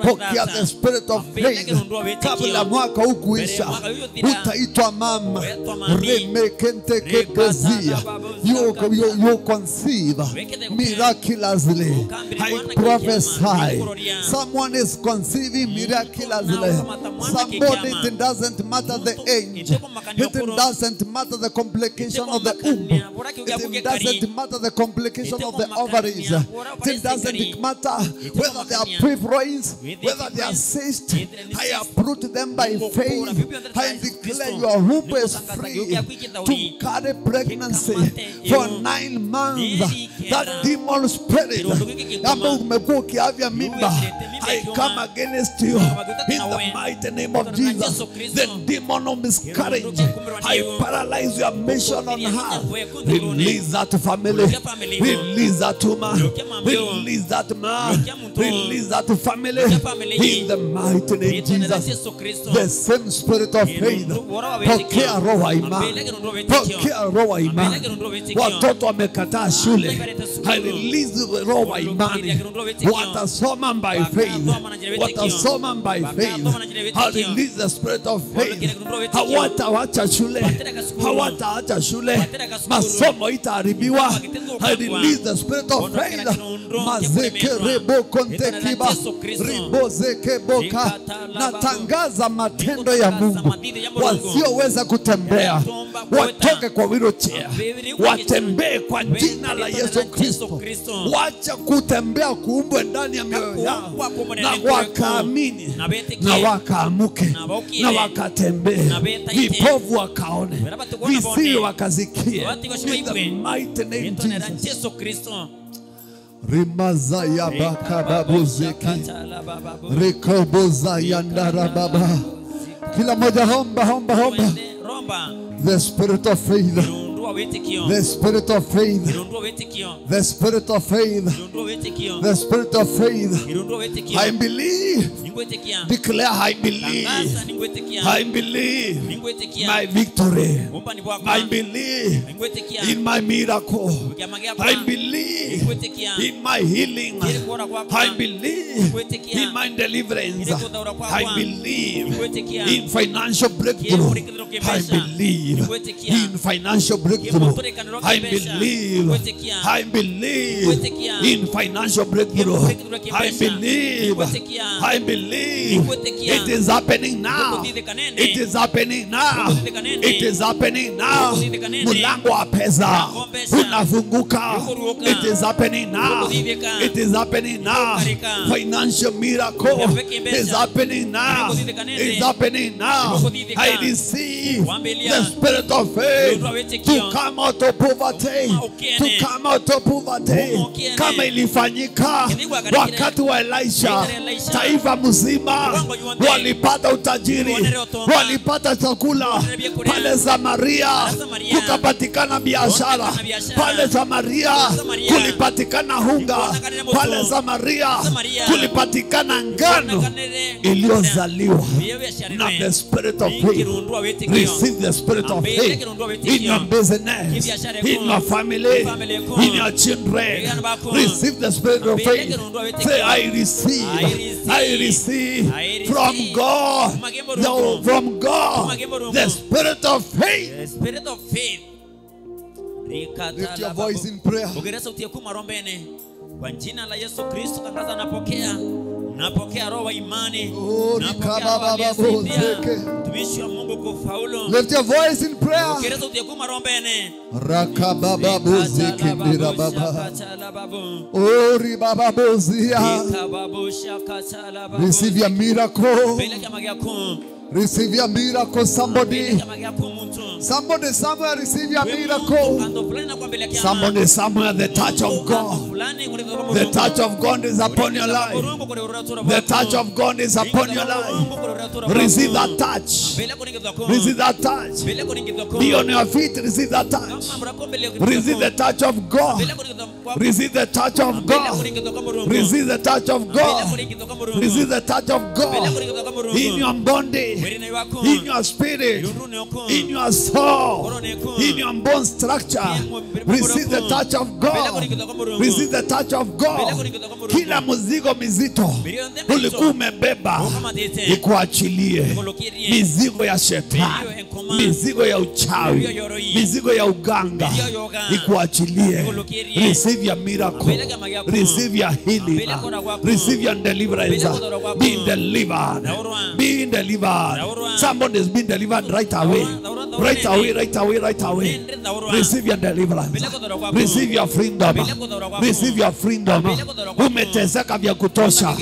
Pokea the spirit of faith. Kabla mwaka huu kuisha utaitwa mama. Remekente kebezia. You conceive miraculously. I prophesy. Someone is conceiving miraculously. Somebody, it doesn't matter the age. It doesn't matter the complication of the womb. It doesn't matter the complication of the ovaries. It doesn't matter whether they are fibroids, whether they are cysts. I uproot them by faith. I declare your womb is free to carry pregnancy for 9 months. That demon spirit, I come against you in the mighty name of Jesus. The demon of miscarriage, I paralyze your mission on earth. Release that family. Release that woman. Release that man. Release that family. In the mighty name of Jesus. The same spirit of faith pokea roho wa imani, pokea roho wa imani. Watoto wamekataa shule, I release roho wa imani, watasoma by faith, watasoma by faith. I release the spirit of faith. Hawataacha shule, hawataacha shule, masomo itaharibiwa. I release the spirit of faith. Mazeke rebo konte kiba, ribozeke boka. Natangaza matendo ya Mungu. Wasioweza kutembea watoke kwa wheelchair, watembee kwa jina la Yesu Kristo. Wacha kutembea kuumbwe ndani ya mioyo yao, na wakaamini, na wakaamuke, na wakatembee. Vipofu wakaone, visiwi wakazikie. In the mighty name of Jesus. Rimaza ya baka babuzeki, Rikoboza ya ndarababa. Kila moja homba, homba, homba. The spirit of faith. The spirit of faith. The spirit of faith. The spirit of faith. I believe. Declare, I believe. I believe my victory. I believe in my miracle. I believe in my healing. I believe in my deliverance. I believe in financial breakthrough. I believe in financial breakthrough. I believe in financial breakthrough. I believe it is happening now. It is happening now. It is happening now. Mulango wa pesa unafunguka. It is happening now. It is happening now. Financial miracle is happening now. It's happening now. I receive the spirit of faith to come out of poverty. To come out of poverty. Kama ilifanyika wakati wa Elisha, taifa mzima walipata utajiri, walipata chakula. Pale Samaria kukapatikana biashara. Pale Samaria kulipatikana hunga. Pale Samaria kulipatikana ngano iliyozaliwa na the spirit of faith. Receive the spirit of faith in your business, in your family, in your children. Receive the spirit of faith. Say, I receive from God, the spirit of faith. The spirit of faith. Lift your voice in prayer. Kwa jina la Yesu Kristo tangaza napokea roho wa imani. Tumishi wa Mungu kufaulu. Lift your voice in prayer. Rakabababuzi kindira baba. Ori bababuzia. Receive your miracle. Receive your miracle, somebody. Somebody somewhere receive your miracle. Somebody somewhere, the touch of God. The touch of God is upon your life. The touch of God is upon your life. Receive that touch. Receive that touch. Be on your feet, receive that touch. Receive the touch of God. Receive the touch of God. Receive the touch of God. Receive the touch of God in your body, in your spirit, in your soul, in your bone structure. Receive the touch of God. Receive the touch of God. Kila mzigo mizito ulikuwa umebeba ikuachilie. Mizigo ya shetani, mizigo ya uchawi, mizigo ya uganga ikuachilie. Receive your miracle. Receive your healing. Receive your deliverance. Be delivered. Be delivered. Somebody is being delivered right away. Right away, right away, right away. Receive your deliverance. Receive your freedom. Receive your freedom. Umeteseka vya kutosha.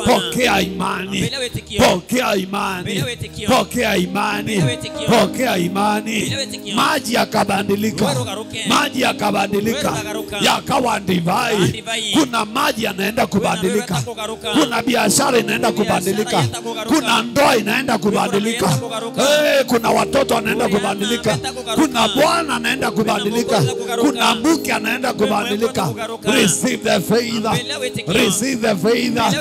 Pokea imani. Pokea imani. Pokea imani. Pokea imani. Maji yakabadilika. Maji yakabadilika. Yakawa divai. Kuna maji yanaenda kubadilika. Kuna biashara inaenda kubadilika. Kuna ndoa inaenda kubadilika. kubadilika. Kuna watoto wanaenda kubadilika. Kuna bwana anaenda kubadilika. Kuna mke anaenda kubadilika. Receive the favor. Receive the favor.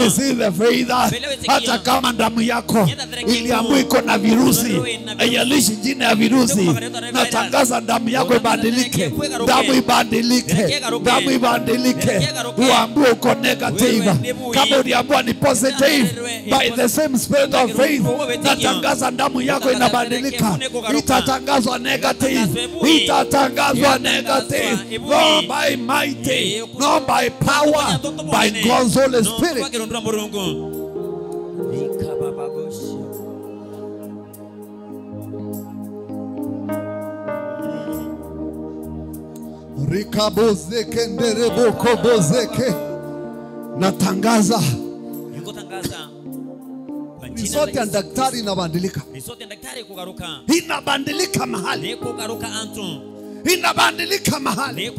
Receive the favor. Hata kama damu yako iliamua iko na virusi, haijalishi jina ya virusi, natangaza damu yako ibadilike. Damu ibadilike. Damu ibadilike. Uambiwe uko negative. Kama uliambiwa ni positive, by the same spirit of faith, natangaza damu yako inabadilika. Itatangazwa negative. Itatangazwa negative. No by mighty, no by power, by God's Holy Spirit. Rikabozeke ndereboko bozeke. Natangaza resort ya daktari inabadilika. Inabadilika mahali. Inabadilika mahali.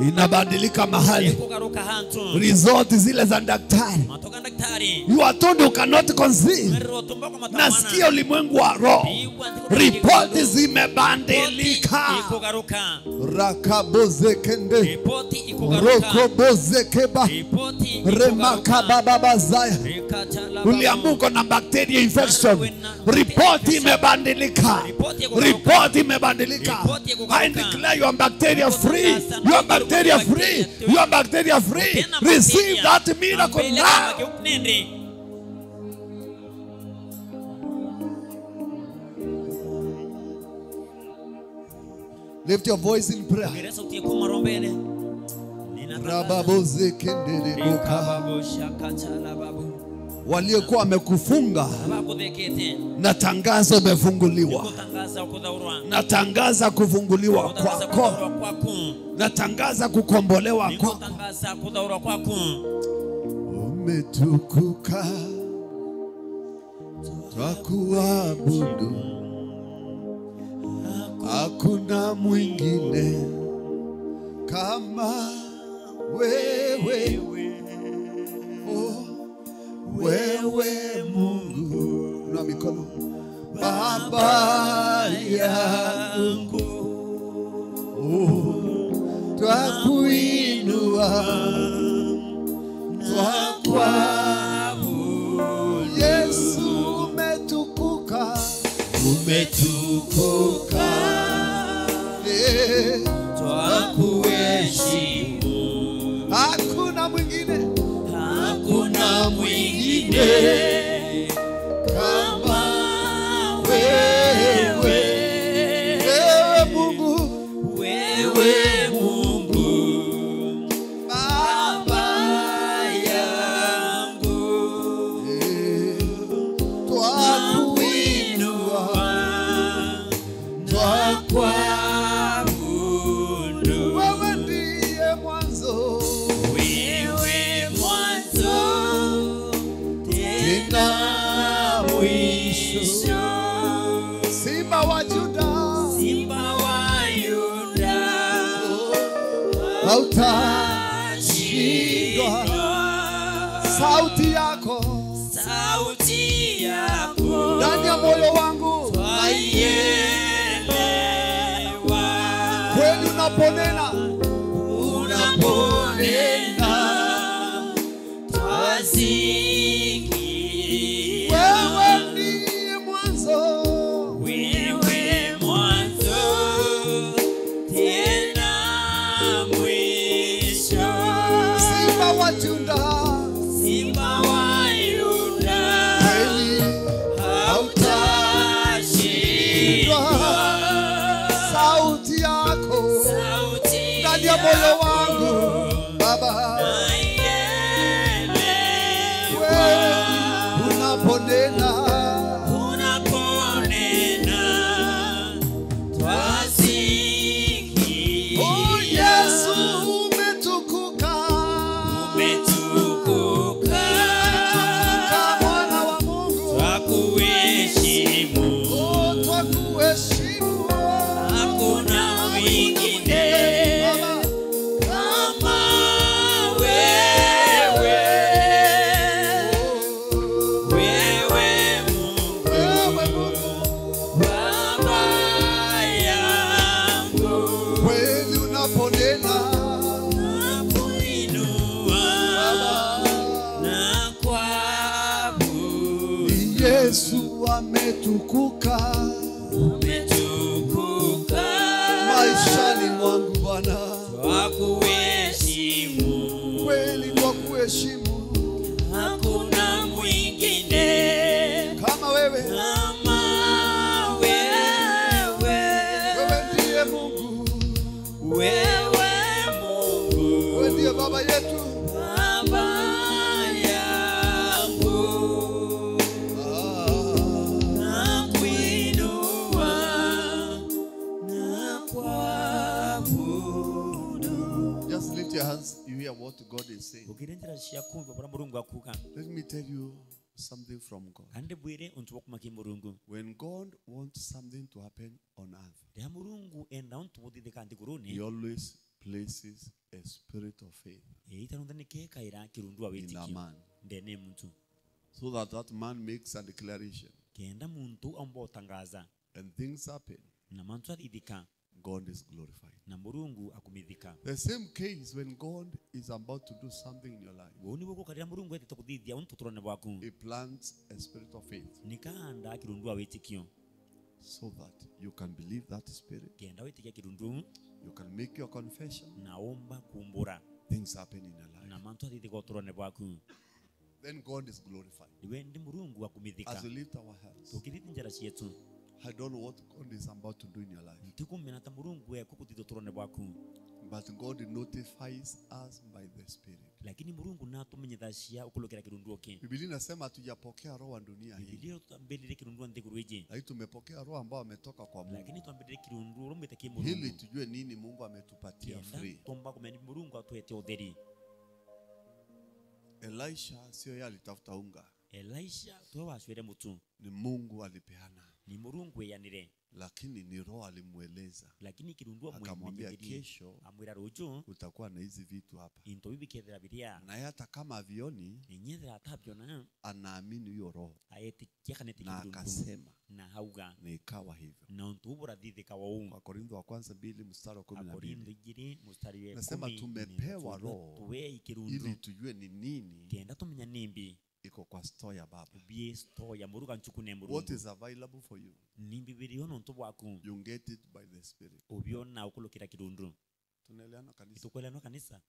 Inabadilika mahali. Resort zile za daktari. You are told you cannot conceive. Nasikia ulimwengu wa roho. Report zimebadilika. Rakabozekende. Rokobozekeba. Remakabababazaya. Uliamuko na bacteria infection. Report imebadilika. Report imebadilika. I declare you are bacteria free. You are bacteria free. You are bacteria free. Receive that miracle now. Lift your voice in prayer. Waliokuwa wamekufunga, natangaza umefunguliwa. Natangaza kufunguliwa kwako. Natangaza kukombolewa kwako. Umetukuka, twakuabudu, hakuna mwingine kama wewe. Wewe Mungu, na mikono, Baba yangu, twakuinua, twakuabudu. Yesu umetukuka, umetukuka, twakuheshimu, hakuna mwingine, hakuna mwingine kama wewe. Wewe Mungu, wewe Mungu, Baba yangu, twakuinua, twakuabudu. Wewe ndiye mwanzo, Simba wa Yuda, hautashindwa. Sauti yako ndani ya moyo wangu naielewa. Kweli unaponena moyo wangu Baba, wewe unaponena twasiki. Oh Yesu umetukuka, umetukuka, Mwana wa Mungu, twakuheshimu, oh twakuheshimu, hakuna mwingine umetukuka maishani mwangu Bwana, twakuheshimu, kweli twakuheshimu. hakuna mwingine Kama wewe, kama wewe. wewe ndiye Mungu, Wewe Mungu, wewe ndiye Baba yetu. Baba yangu, nakuinua na kuabudu. Just lift your hands. You hear what God is saying. ukirindira shakumva bora murungu akuka Let me tell you something from God. ande bwire untu bokumaki murungu When God wants something to happen on earth, ya murungu enda untu bodide kandi He kuruni always places a spirit of faith itanundani kekaira kirundwa in a wetikio man, ndene muntu so that that man makes a declaration kenda muntu ambotangaza and things happen. na mantu aridhika God is glorified. na murungu akumithika The same case when God is about to do something in your life, woni bwo karira murungu etete kuthithia untu turone bwaku He plants a spirit of faith nikanda kirundwa wetikio so that you can believe that spirit, kenda wetikia kirundu you can make your confession, naomba kumbura things happen in your life. na mantu aridhika uturone bwaku Then God is glorified. iwe ndi murungu akumithika As we lift our hands, tukirithi njara cietu I don't know what God is about to do in your life, ntikumena ta murungu ekukutithia uturone bwaku but God notifies us by the Spirit. lakini murungu natumenyethashia ukulukira kirundu ki Biblia inasema hatujapokea roho wa dunia hii, bibilia tutambelire kirundu nthiguru iji lakini tumepokea roho ambao ametoka kwa Mungu, lakini twambelire kirundu rumwitakie ili murungu tujue nini Mungu ametupatia kenda free. tomba kumeni murungu atwete utheri Elisha sio yeye alitafuta unga, elisha twe wacwire mutu ni Mungu alipeana, ni murungu eyanire lakini ni roho alimweleza, lakini kirundu akamwambia amwemenyetherie kesho amwira ruju utakuwa na hizi vitu hapa. into bibikethera biria Na yeye hata kama avioni, ninyethera atabyona anaamini hiyo roho, aetikia kanete na kirundu akasema, na hauga na ikawa hivyo. na untu burathithika wau Kwa Korintho wa kwanza 2 mstari wa 12 Akorintho 2 mstari wa nasema 10 tumepewa roho tuwe ili ikirundu tujue ni nini kenda tumenya nimbi iko kwa store ya Baba. bie sto ya muruga nchukune What murungu is available for you, nimbi birio nontu bwaku you get it by the Spirit. ubiona ukulukira kirundu Tunaelewana kanisa? itukwelano kanisa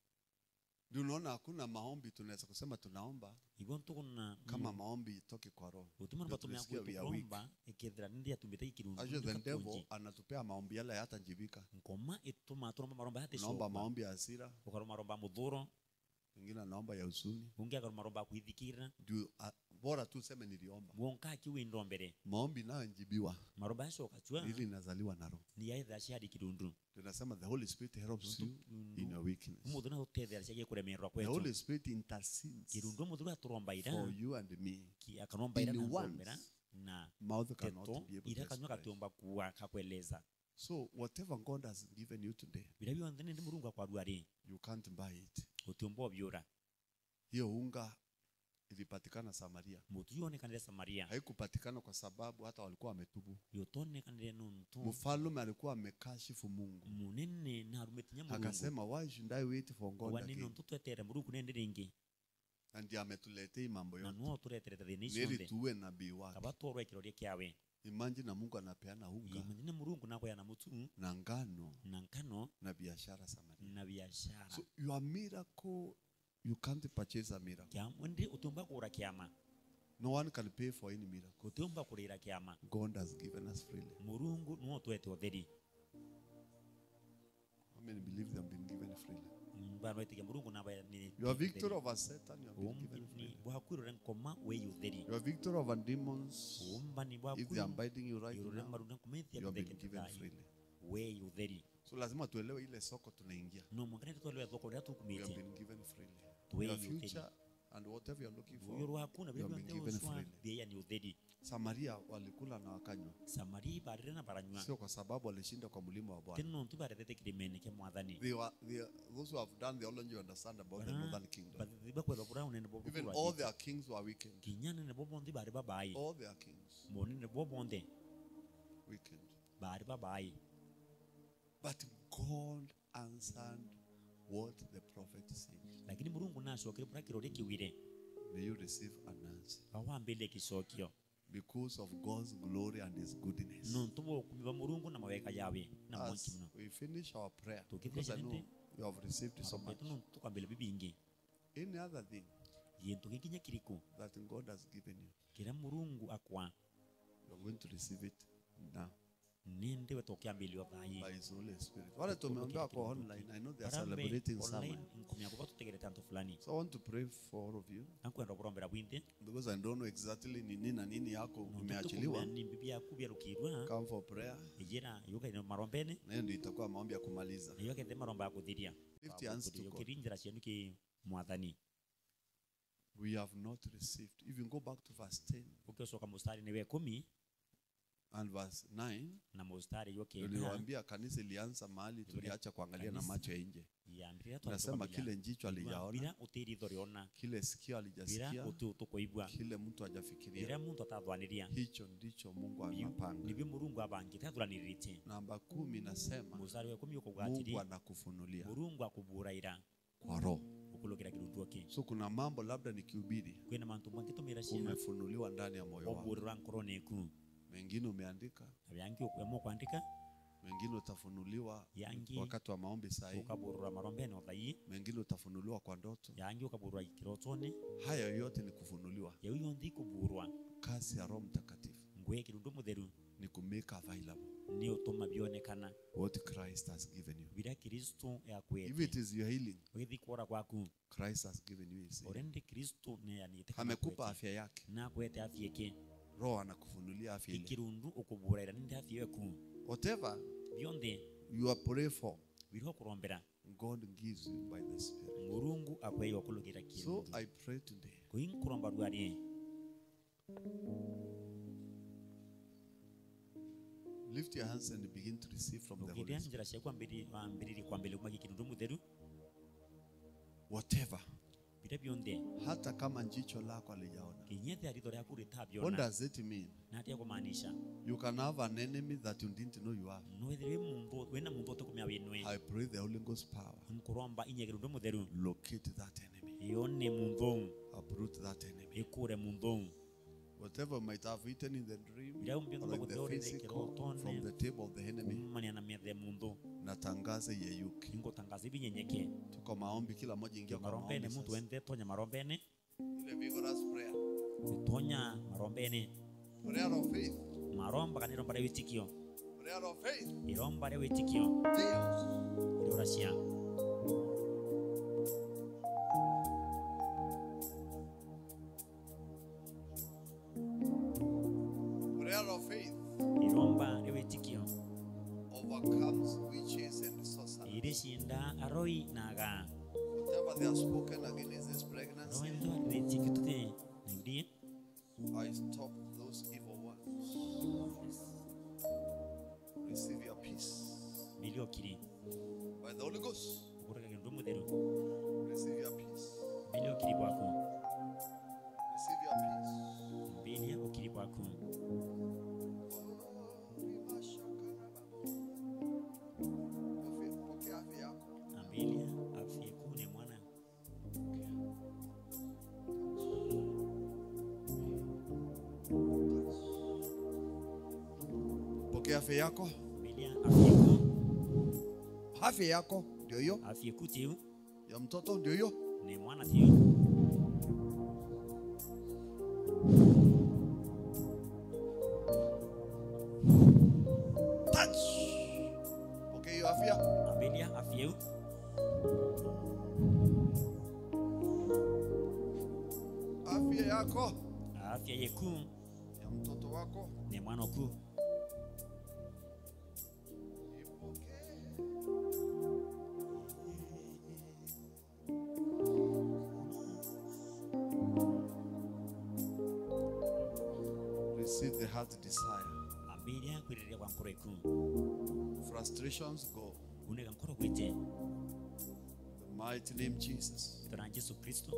Ndio unaona hakuna maombi tunaweza kusema tunaomba ibyo ntukuna kama maombi itoke kwa roho. utumana Ndio batumya tunasikia we are weak. kutomba ekethera ndi atumite ikirundu Actually the devil anatupea maombi yale hayatajibika. nkoma ituma turomba maromba hate Naomba maombi ya hasira, ukaroma maromba muthuro wengine anaomba ya huzuni. ungi akaroma maromba kuithikira Ndio bora tu sema niliomba. mwonka kiwindo mbere Maombi nayo njibiwa maromba yacoka chwa ili inazaliwa na roho. ni yaitha ciari kirundu Tunasema the Holy Spirit helps you in your weakness. umuthu na utethera ciagie kuremerwa The kwetu Holy Spirit intercedes kirundu umuthu aturomba ira for you and me. akanomba ira In na once, nzombera na mouth cannot teto be able ira to kanywa express. katiomba kuwa kakweleza So whatever God has given you today, bira byonthe ndi murungu akwarua ri you can't buy it. utiomba obyura Hiyo unga ilipatikana Samaria. mutu yonekanire samaria Haikupatikana kwa sababu hata walikuwa wametubu. yotonekanire nontu Mfalme alikuwa amekashifu Mungu. munene narumetinya murungu Akasema why should I wait for God wani again? nontu twetere murungu nende ringi And ndiye ametuletea hii mambo na yote. nuo tureterete thini Nili cionthe tuwe nabii wake. kaba torwa ikiroria kiawe Imagine na Mungu anapeana unga imanyine murungu nakweyana mutu na ngano na nkano na biashara Samaria. na biashara So your miracle, you can't purchase a miracle. kiamwe ndi utiomba kugura kiama No one can pay for any miracle. utiomba kurira kiama God has given us freely. murungu nuo twete utheri How many believe they have been given freely? bana wetiga murungu naba ni Your victory over Satan, you have been given freely. ni bwakwirore nkoma we utheri Your victory over demons, umba ni if they are bwakwirore abiding you right irore now, marunda kumethia you have been kutheke given thai freely. we utheri So lazima tuelewe ile soko tunaingia. no mwangane twelewa thoko ria We have tukumite been given freely. we Your utheri future and whatever you're looking uyo for. rwaku na You have bibyo been nte given uswa freely. bia ni utheri Samaria walikula na wakanywa, samari barire na baranywa sio kwa sababu walishinda kwa mlima wa Bwana. teno ntu barete kirimene ke mwathani Those who have done theology understand about the northern kingdom. bathiba kwetha kura unene bobo Even all their kings were weakened. kinyane ne bobo ndi bari babai All their kings monene bobo ndi weakened. bari babai But God answered what the prophet said. lakini murungu nacokire pura kirori kiwire May you receive an answer. awambile kisokio because of God's glory and His goodness. no tubo kubiba murungu na maweka yawe na mwanki As mno we finish our prayer, Tukithiria because I know nende. you have received so much. no tukambele bibingi Any other thing yento kikinya kiriko that God has given you, kira murungu akwa you are going to receive it now ninde wetokiambelio thayi by His Holy Spirit. Wale tumeombea kwa online, I know they are celebrating somewhere. nkumya kuba tutegere tanto fulani So I want to pray for all of you, nakwenda kurombera bwinde because I don't know exactly ni nini na nini yako imeachiliwa. ni bibia kubya rukirwa Come for prayer. ejera yuka ino marombene Na hiyo ndio itakuwa maombi ya kumaliza. na yoke the maromba kuthiria Lift your hands to God. kirinjira cienu ki mwathani We have not received. If you go back to verse 10 ukisoka mustari ni we 10 and verse 9, na mustari yoke niliwaambia kanisa ilianza mahali tuliacha kuangalia na macho ya nje. yambira Nasema kile jicho alijaona, bila utiri thoriona kile sikio bila alijasikia, utukoibwa kile mtu hajafikiria. bila muntu atathwaniria Hicho ndicho Mungu amepanga. nibyo murungu abangite athuranirite Namba 10 nasema mustari wa 10 ukugwatiri Mungu anakufunulia murungu akuburaira kwa roho. ukulukira kirundu ki So kuna mambo labda nikihubiri kwina mantu mwangitumira cia umefunuliwa ndani ya moyo wako. oburura nkoro neku Mengine umeandika, abyangi okwemo kwandika mengine utafunuliwa yangi wakati wa maombi sahihi, ukaburura marombene othayi mengine utafunuliwa kwa ndoto. yangi ukaburura ikirotone Haya yote ni kufunuliwa. yau yonthe ikuburwa Kazi ya Roho Mtakatifu ngwe kirundu mutheru ni kumake available ni utuma bionekana what Christ has given you. bila Kristo If yakwete it is your healing, withi kuora kwaku Christ has given you his healing. orende Kristo ne yanite Amekupa afya yake. na kwete afya ke Roho anakufunulia afya ile. ikirundu ukuburaira ninde afya yaku Whatever bionde you are praying for, biro kurombera God gives you by the Spirit. murungu akweyo kulugira So kirundu I pray today, kuin kuromba rwari lift your hands and begin to receive from the Holy ukiria Spirit. njira cia kwambiriri kwambele kumagi kirundu mutheru Whatever, bira bionde hata kama jicho lako halijaona. kinyethe aritho ryaku What ritabiona does it mean? na atia kumaanisha You can have an enemy that you didn't know you have. nwethire mundu wena mundu utukumya winwe I pray the Holy Ghost power nkuromba inye kirundu mutheru locate that enemy, yone mundu uproot that enemy. ikure mundu Whatever you might have eaten in the dream bira umbindu or in the bakuthorire physical, kirotone from the table of the enemy, mania na methe mundu natangaze yeyuke. ingotangaza ibinyenyeke Tuko maombi, kila mmoja ingia kwa marombene maombi muntu sasa. wende tonya marombene Ile vigorous prayer. tonya marombene Prayer of faith. maromba kaniromba rya witikio Prayer of faith. iromba rya witikio Deus. iruracia Prayer of faith iromba rya witikio overcomes witches and sorcerers. irishinda aroi naga Whatever they have spoken against this pregnancy, roendo witikio tute nindi I stop those evil ones. Receive your peace miliokiri by the Holy Ghost. ukureka kindu mutheru Receive your peace. miliokiri bwaku Receive your peace. bilia ukiri bwaku Pokea afya yako. ambilia afya kune mwana Pokea afya yako. ambilia afya ku Afya yako ndio hiyo, afya kutiu ya mtoto ndio hiyo. ni mwana tiu Touch. Pokea hiyo afya. ambilia afya u Afya yako, afya yeku ya mtoto wako ni mwana ku ipokee. Receive the heart desire. ambilia kwiriria kwa nkoro iku Frustrations go. uneka nkoro kwite The mighty name Jesus. tona Yesu Kristo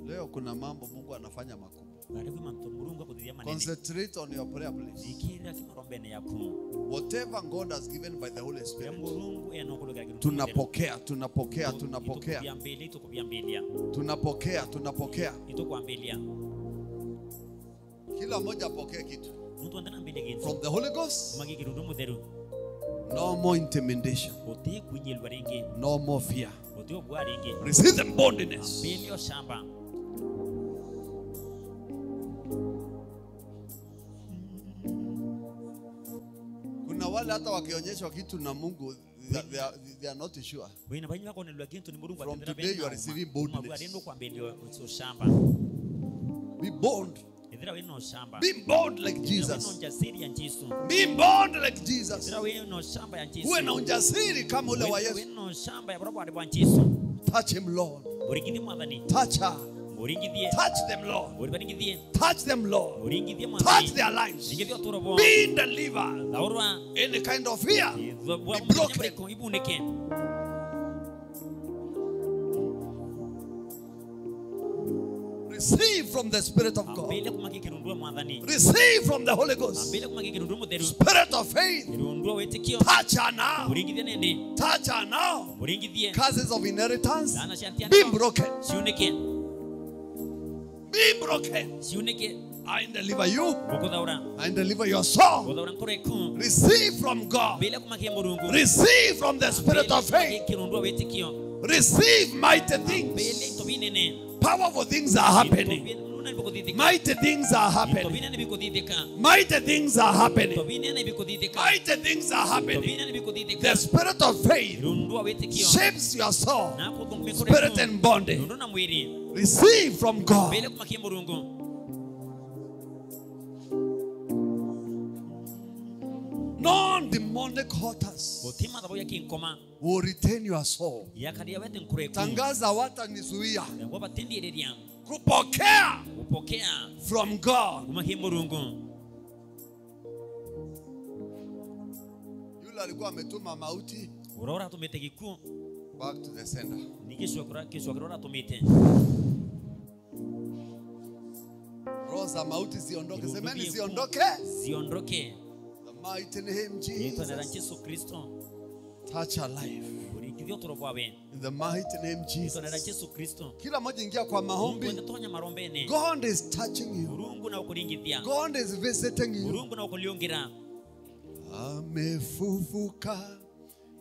Leo kuna mambo Mungu anafanya makubwa. bari kwa mantu murungu akuthia manene Concentrate on your prayer, please. ikira kimarombene yaku Whatever God has given by the Holy ya Spirit, murungu enokulukira kindu tunapokea, tunapokea, tunapokea, itukubyambilia tunapokea, tunapokea. itukwambilia Kila mmoja apokee kitu. Muntu andana mbele genzi. From the Holy Ghost. Magi kirundu muderu. No more intimidation. Oti kunyelwa renge. No more fear. Oti ogwa renge. Receive the boldness. Mbele oshamba. Kuna wale hata wakionyeshwa kitu na Mungu, they are not sure. From today you are receiving boldness. Be bold. Be bold like Jesus. Be bold like Jesus. Uwe na ujasiri kama ule wa Yesu. Touch him, Lord. Touch her. Touch them, Lord. Touch them, Lord. Touch their lives. Be delivered. Any kind of fear be broken. Receive from the Spirit of God. Receive from the Holy Ghost. Spirit of faith. Touch her now. Touch her now. Curses of inheritance be broken. Be broken. I deliver you. I deliver your soul. Receive from God. Receive from the Spirit of faith. Receive mighty things. Powerful things are happening. Mighty things are happening. Mighty things are happening. Mighty things are happening. The Spirit of faith shapes your soul. Spirit and body. Receive from God. Non-demonic altars will retain your soul. Tangaza watanizuia kupokea from God. Yule alikuwa ametuma mauti back to the sender. Roho za mauti ziondoke. Semeni ziondoke. Ziondoke. The mighty name Jesus. Touch her life. In the mighty name Jesus. Kila moja ingia kwa maombi. God is touching you. God is visiting you. Amefufuka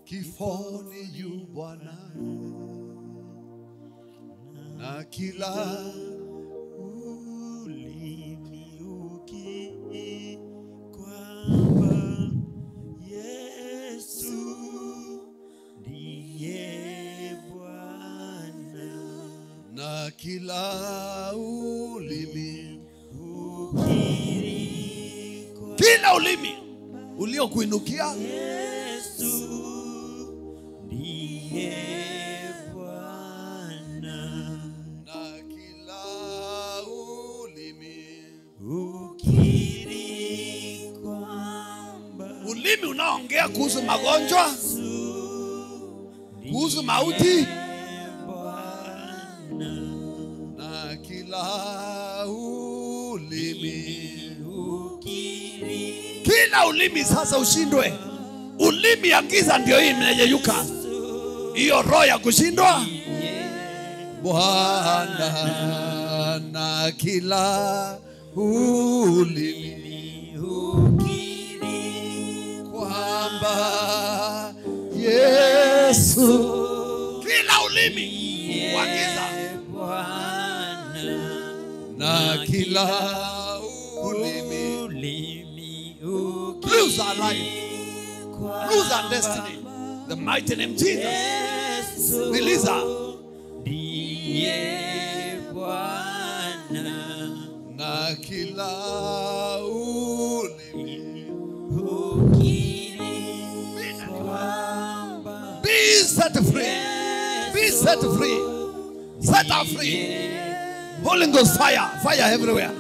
kifoni yu Bwana, na kila ulimi ukiri kwamba Yesu ndiye Bwana, na kila ulimi ukiri kwamba, kila ulimi uliokuinukia Yesu ndiye Bwana, na kila ulimi ukiri kwamba, ulimi unaongea kuhusu magonjwa, kuhusu mauti, na kila ulimi ukiri, kila ulimi sasa ushindwe. Ulimi ya giza ndio hii mnayeyuka. Hiyo roho ya kushindwa Bwana, na kila ulimi ukiri kwamba Yesu, kila ulimi wa giza na kila ulimi lose our life, lose our destiny. The mighty name Jesus. Release her. Na kila ulimi be set free. Be set free. Set her free. Holy Ghost fire. Fire everywhere.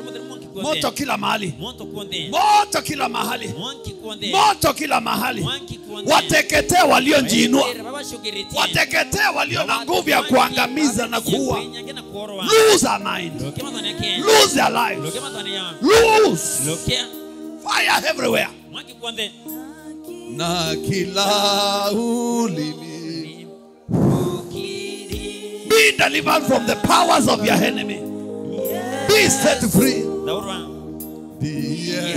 Moto kila mahali. Moto kila mahali. Moto kila mahali. Wateketee waliojiinua. Wateketee walio na nguvu ya kuangamiza na kuua. Lose our mind. Lose their lives. Lose. Fire everywhere. Na kila ulimi be delivered from the powers of your enemy. Be set free. ndiye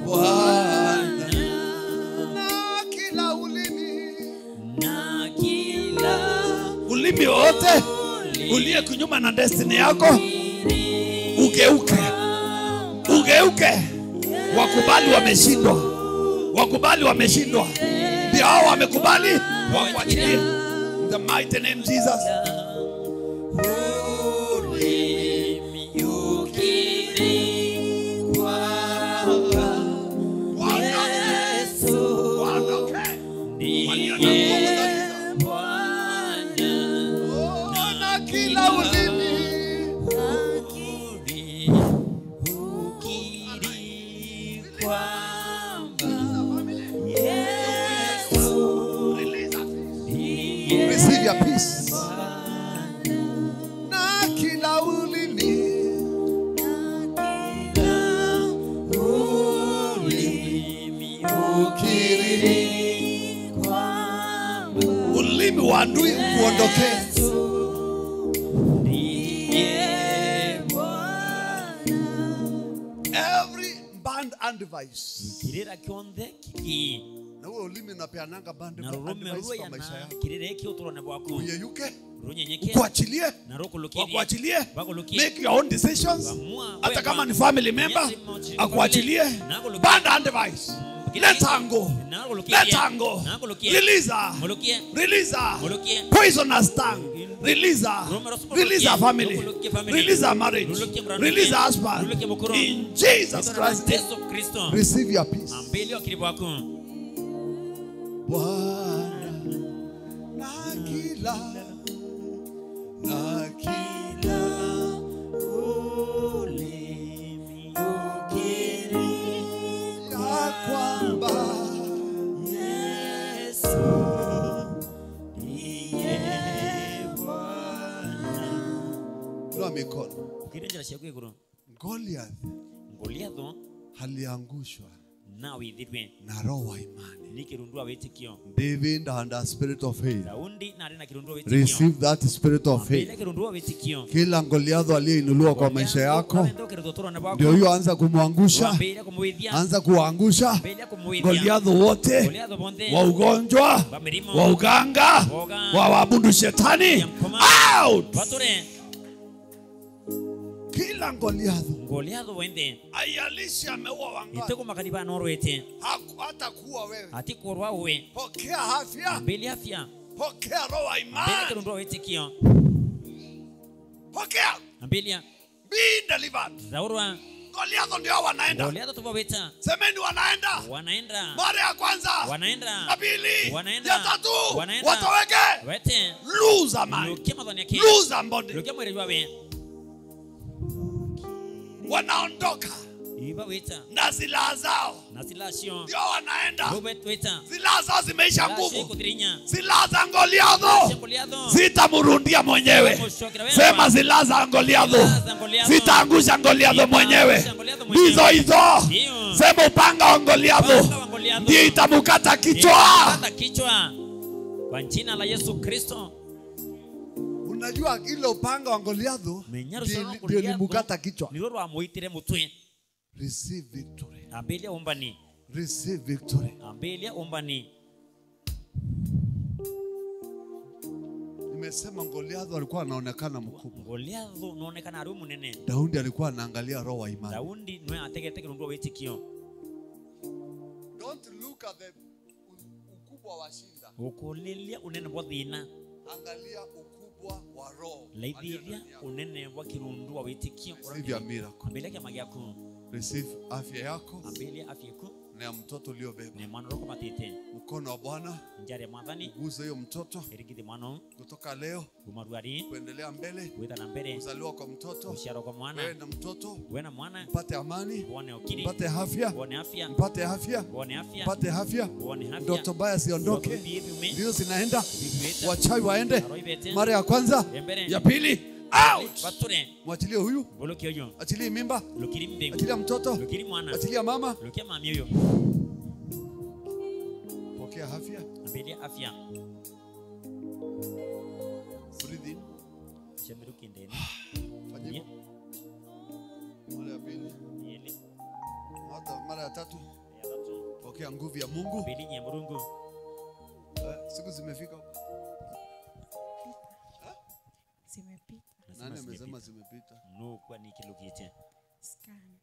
Bwana. Na kila ulimi wote uliye kinyume na destiny yako ugeuke. Wakubali wameshindwa. Ndio hao wamekubali wakuachilie. The mighty name Jesus. Receive your peace. Na kila ulimi ukiri ulimi wa adui uondokee. Every band and device. Na wewe ulimi unapeananga band device kwa maisha yako. Uyeyuke. Kuachilie. Wakuachilie. Make your own decisions. Hata kama ni family member, akuachilie. Band and device. Let her go. Release her. Poisonous tongue. Release her family. Release her marriage. Release her husband. In Jesus Christ. Receive your peace. Bwana na kila ulimi ukiri ya kwamba Yesu ndiye Bwana. Inua mikono. Goliath aliangushwa na roho wa imani. David and a spirit of faith. Receive that spirit of faith. Kila Goliath aliyeinuliwa kwa maisha yako, ndio hiyo anza kumwangusha. Anza kuangusha Goliath wote wa ugonjwa, wa uganga, wa waabudu shetani. Out! Kila Goliath wende ayalisha ameua wangapi? Iteko makadiba norwete hata kuwa wewe ati kurwa wewe. Pokea afya, mbele afya. Pokea roho wa imani, mbele ndio wetikio. Pokea mbele be delivered. Zaurwa Goliath ndio wanaenda. Goliath tubaweta. Semeni wanaenda. Mara ya kwanza wanaenda. Ya pili wanaenda. Ya tatu wanaenda. Wataweke. Wete. Lose a man. Lose a body. Wanaondoka na silaha zao, ndio wanaenda. Silaha zao zimeisha nguvu. Silaha za Goliath zitamurundia mwenyewe. Sema silaha za Goliath zitaangusha Goliath mwenyewe. Hizo sema upanga wa Goliath ndio itamukata kichwa kwa jina la Yesu Kristo. Unajua ile upanga wa Goliath ndio limukata kichwa. Receive victory. Ambelia ombani. Receive victory. Ambelia ombani. Nimesema Goliath alikuwa anaonekana mkubwa. Goliath anaonekana ari munene. Daudi alikuwa anaangalia roho wa imani. Daudi nwe ategeteke ndo wetikio. Don't look at the ukubwa wa shinda. Ukolelia unene bwa thina. Angalia ukubwa wa roho. Laidia unene wa kirundu wa wetikio. Receive your miracle. Ambelia kama yako. Receive afya yako. Ambelia afya yako. Na mtoto uliobeba. Ni mwana roko matete. Mkono wa Bwana. Njare mwadhani. Guza hiyo mtoto. Erigidi mwana. Kutoka leo. Umaruari. Kuendelea mbele. Kuenda na mbele. Kuzaliwa kwa mtoto. Usharo kwa mwana. Wewe na mtoto. Wewe na mwana. Mpate amani. Uone ukiri. Mpate afya. Uone afya. Mpate afya. Uone afya. Mpate afya. Uone afya. Ndoto mbaya siondoke. Ndio zinaenda. Wachawi waende. Mara ya kwanza. Ya pili. Out! Mwachilie huyu. Achilie mimba. Achilia mtoto. Achilia mama. Pokea afya. Ambelia afya. Breathe in. Fanya. Mara ya pili. Yele. Mara ya tatu. Ya tatu. Pokea nguvu ya Mungu. Bilinye Mungu. Siku zimefika. Zimepita. Nani amesema zimepita? No kwa ni kilokite. Scan.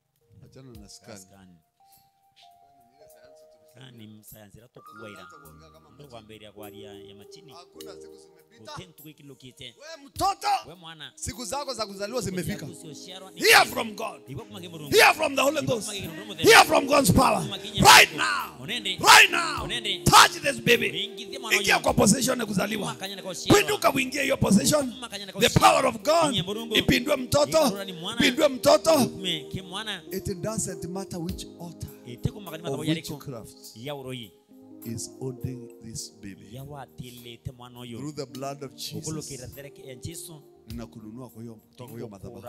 Achana na scan. Scan. Ni msayansi rato kuwaira. Ndo kwa mbele ya kwaria ya machini. Hakuna siku zimepita. Utentu kwa kilokite. Wewe mtoto. Wewe mwana. Siku zako za kuzaliwa zimefika. Hear Hear from God. Hear from the Holy Ghost. Hear from God's power. Right now. Right now. Touch this baby. Ingia kwa possession ya kuzaliwa. Pinduka uingie hiyo possession. The power of God. Ipindue mtoto. Ipindue mtoto. It doesn't matter which altar or witchcraft is holding this baby. Through the blood of Jesus. Ninakununua kwa hiyo kutoka hiyo madhabahu.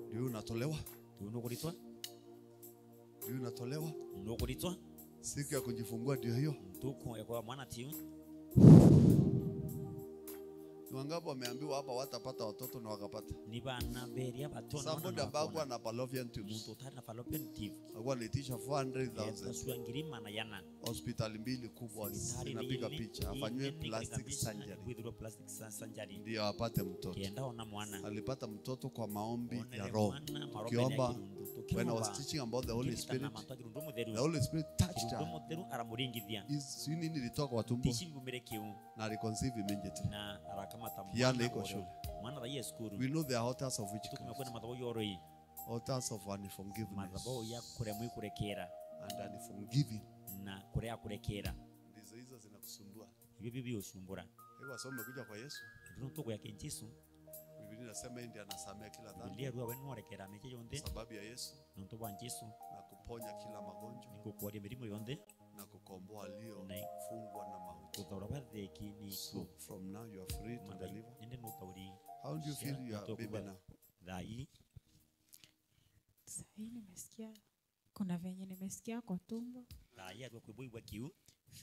Ndio unatolewa. Ndio unatolewa. Siku ya kujifungua ndio hiyo. Wangapi wameambiwa hapa watapata watoto na wakapata? Somebody ambao ana fallopian tubes. Alikuwa anaitisha 400,000. Hospitali mbili kubwa zinapiga picha. Afanywe plastic surgery. Ndio apate mtoto. Alipata mtoto kwa maombi ya Roho. Kiomba. When I was teaching about the Holy Spirit, the Holy Spirit touched her. Nini ilitoka kwa tumbo na reconceive immediately. Yale iko shule. We know there are altars of witchcraft, altars of unforgiveness and unforgiving. Ndizo zinakusumbua. Hebu asome kuja kwa Yesu. Biblia inasema ndiye anasamehe kila dhambi. Sababu ya Yesu na kuponya kila magonjwa na kukomboa waliofungwa na mauti. So from now you are free to deliver. How do you feel your baby now? Sasa nimesikia kuna venye nimesikia kwa tumbo.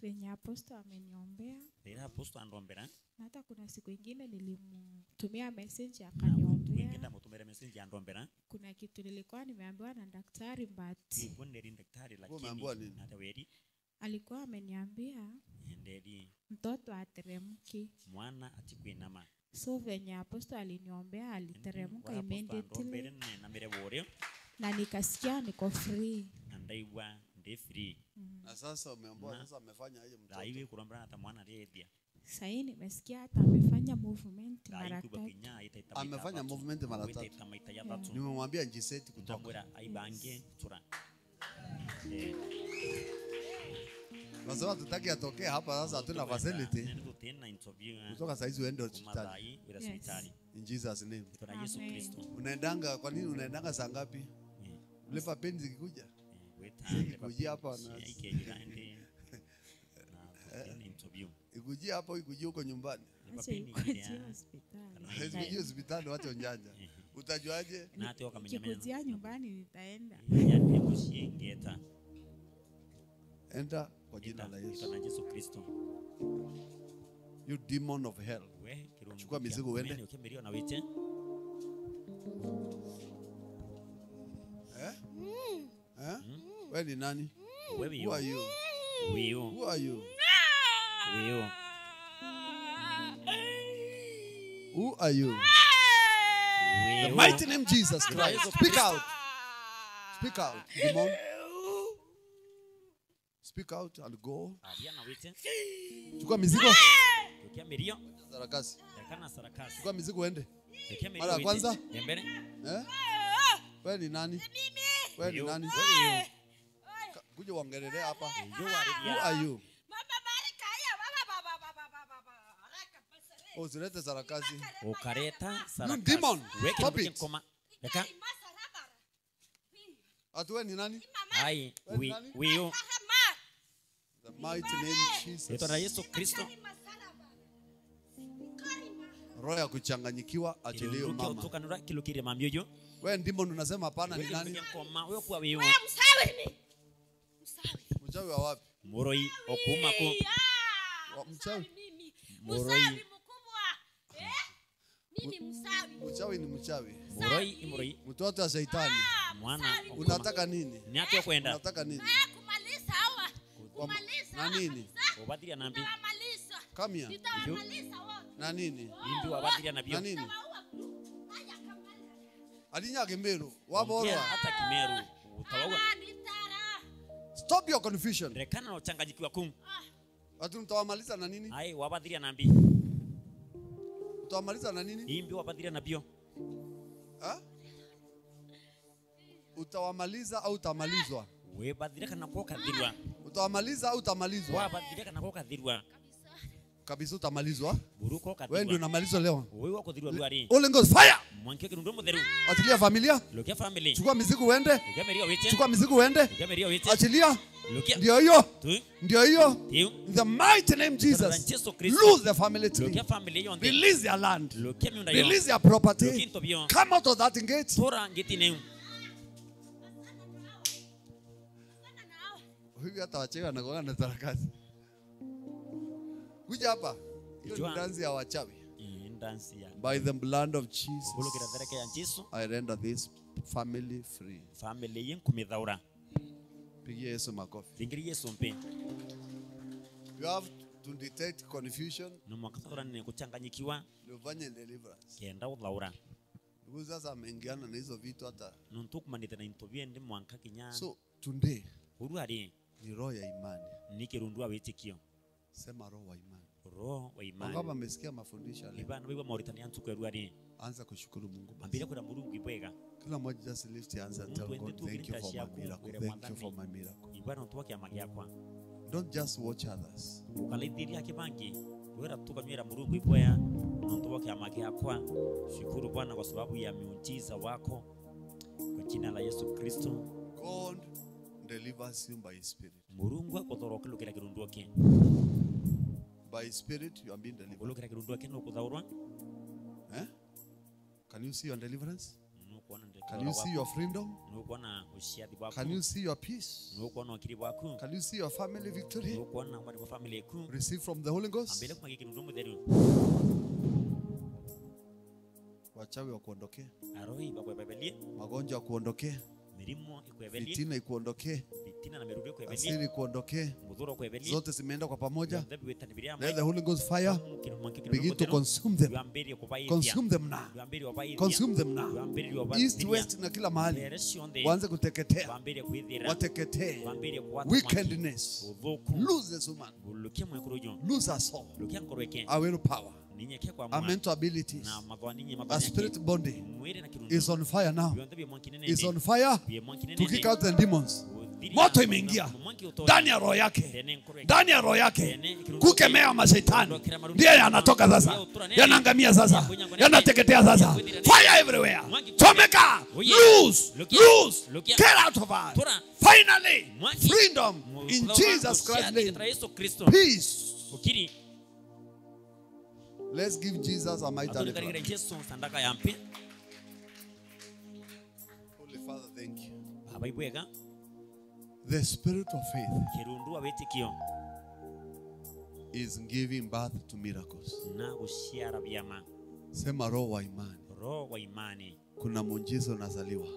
Venye apostle ameniombea. Na hata kuna siku nyingine nilimtumia message akaniombea. Kuna kitu nilikuwa nimeambiwa na daktari but umeambiwa nini? Alikuwa ameniambia mtoto ateremki. So venye apostle aliniombea aliteremka immediately. Na nikasikia niko free. Na sasa umeambiwa sasa amefanya aje mtoto? Sasa nimesikia hata amefanya movement mara tatu. Amefanya movement mara tatu. Nimemwambia njiseti kutoka. Kwa sababu tutaki atokee hapa sasa hatuna facility. Kutoka saa hizi uende hospitali. In Jesus name. Unaendanga kwa nini unaendanga saa ngapi? Ulipa peni zikikuja. Ikujia hapa na ikujia hapo ikujia huko nyumbani. Ikujia hospitali watu njanja. Utajuaje? Ikujia nyumbani nitaenda. Enda kwa jina la Yesu. You demon of hell. Chukua mizigo uende. Wewe ni nani? Who are you? Who are you? Who are you? The mighty name Jesus Christ. Speak out. Speak out. Demon. Speak out and go. Chukua mizigo. Sarakasi. Chukua mizigo uende. Mara ya kwanza. Wewe ni nani? Wewe ni nani? Kuja uongelelea hapa. Who are you? Usilete sarakasi. Ukareta sarakasi. Demon. Stop it. Atuwe ni nani? Hai. We you. The mighty name Jesus. Ito Yesu Kristo. Roho ya kuchanganyikiwa achilie mama. Tukanura kilokire mamyoyo. Wewe demon unasema hapana ni nani? Wewe kwa wewe. Mchawi wa wapi? Moroi okuma ko. Mchawi. Moroi. Mimi msawi. Mchawi ni mchawi. Muroi. Mtoto wa shetani. Mwana. Unataka nini? Ni hapo kwenda. Unataka nini? Kumaliza hawa. Kumaliza. Na nini? Obadilia nambi. Kumaliza. Come here. Nitawamaliza wote. Na nini? Imbi wabadilia na bio. Na nini? Alinya Kimeru. Waborwa. Hata Kimeru. Utawawa. Stop your confusion. Rekana na uchanganyikiwa kum. Watu mtawamaliza na nini? Ai wabadilia nambi. Utawamaliza na nini? Imbi wabadilia na bio. Ha? Utawamaliza au utamalizwa? We badilika na kwa kadhirwa. Utawamaliza au utamalizwa? Wa badilika na kwa kadhirwa. Kabisa utamalizwa. Buruko kadhirwa. Wewe ndio unamalizwa leo. Wewe wako dhirwa duari. Holy Ghost fire. Mwanke kirundo mudheru. Achilia familia. Lokia family. Chukua mizigo uende. Lokia meria wete. Chukua mizigo uende. Lokia meria wete. Achilia. Lokia. Ndio hiyo. Tu. Ndio hiyo. Tiu. In the mighty name Jesus. Lose the family tree. Lokia family yonde. Release your land. Lokia miunda yo. Release your property. Lokia intobio. Come out of that gate. Tora ngeti neu. Huyu hata wacheka na kuona tarakasi. Kuja hapa. Hiyo ni dansi ya wachawi. Dansi ya. By the blood of Jesus. Bulu kira dharaka ya Yesu. I render this family free. Family yin kumidhaura. Pigia Yesu makofi. Zingiri Yesu mpe. You have to detect confusion. Numwakathora ni kuchanganyikiwa. Ufanye deliverance. Kenda udhaura. Ndugu sasa ameingiana na hizo vitu hata. Nuntukumanite na intobie ndi mwanka kinya. So today Uruhari. Ni roho ya imani. Nikirundua witikio. Sema roho wa imani. Roho wa imani. Kama umesikia mafundisho leo. Ibana wewe Mauritania antuko ruhari. Anza kushukuru Mungu. Ambira kwa Mungu ibwega. Kila mmoja just lift your hands and tell God thank you for my miracle. Thank you for my miracle. Ibana ntuwake amagia kwa. Don't just watch others. Ukalidhiria kibangi. Wewe tukanywera Mungu ibwaya. Ntuwake amagia kwa. Shukuru Bwana kwa sababu ya miujiza wako. Kwa jina la Yesu Kristo. God delivers you by his spirit. Murungu akothoroka lukira kirunduoke. By his spirit you are being delivered. Lukira kirunduoke no kuthaurwa. Can you see your deliverance? Can you see your freedom? Can you see your peace? Can you see your family victory? Receive from the Holy Ghost. Wachawi wakuondokee. Magonjwa kuondokee. Fitina ikuondokee. Asiri ikuondokee. Zote zimeenda kwa pamoja. Let the Holy Ghost fire begin to consume them. Consume them now. Consume them now. East, west na kila mahali. Waanze kuteketea. Wateketee. Wickedness. Lose this woman. Lose her soul. Our will power. Our mental abilities. Our spirit body is on fire now. Is on fire to kick out the demons. Moto imeingia ndani ya roho yake, ndani ya roho yake kukemea mashetani. Ndiye yanatoka sasa, yanaangamia sasa, yanateketea sasa. Fire everywhere. Chomeka. Loose. Loose. Get out of her. Finally, freedom in Jesus Christ's name. Peace. Let's give Jesus a mighty hand. Holy Father, thank you. The spirit of faith is giving birth to miracles. Sema roho wa imani. Kuna muujiza unazaliwa.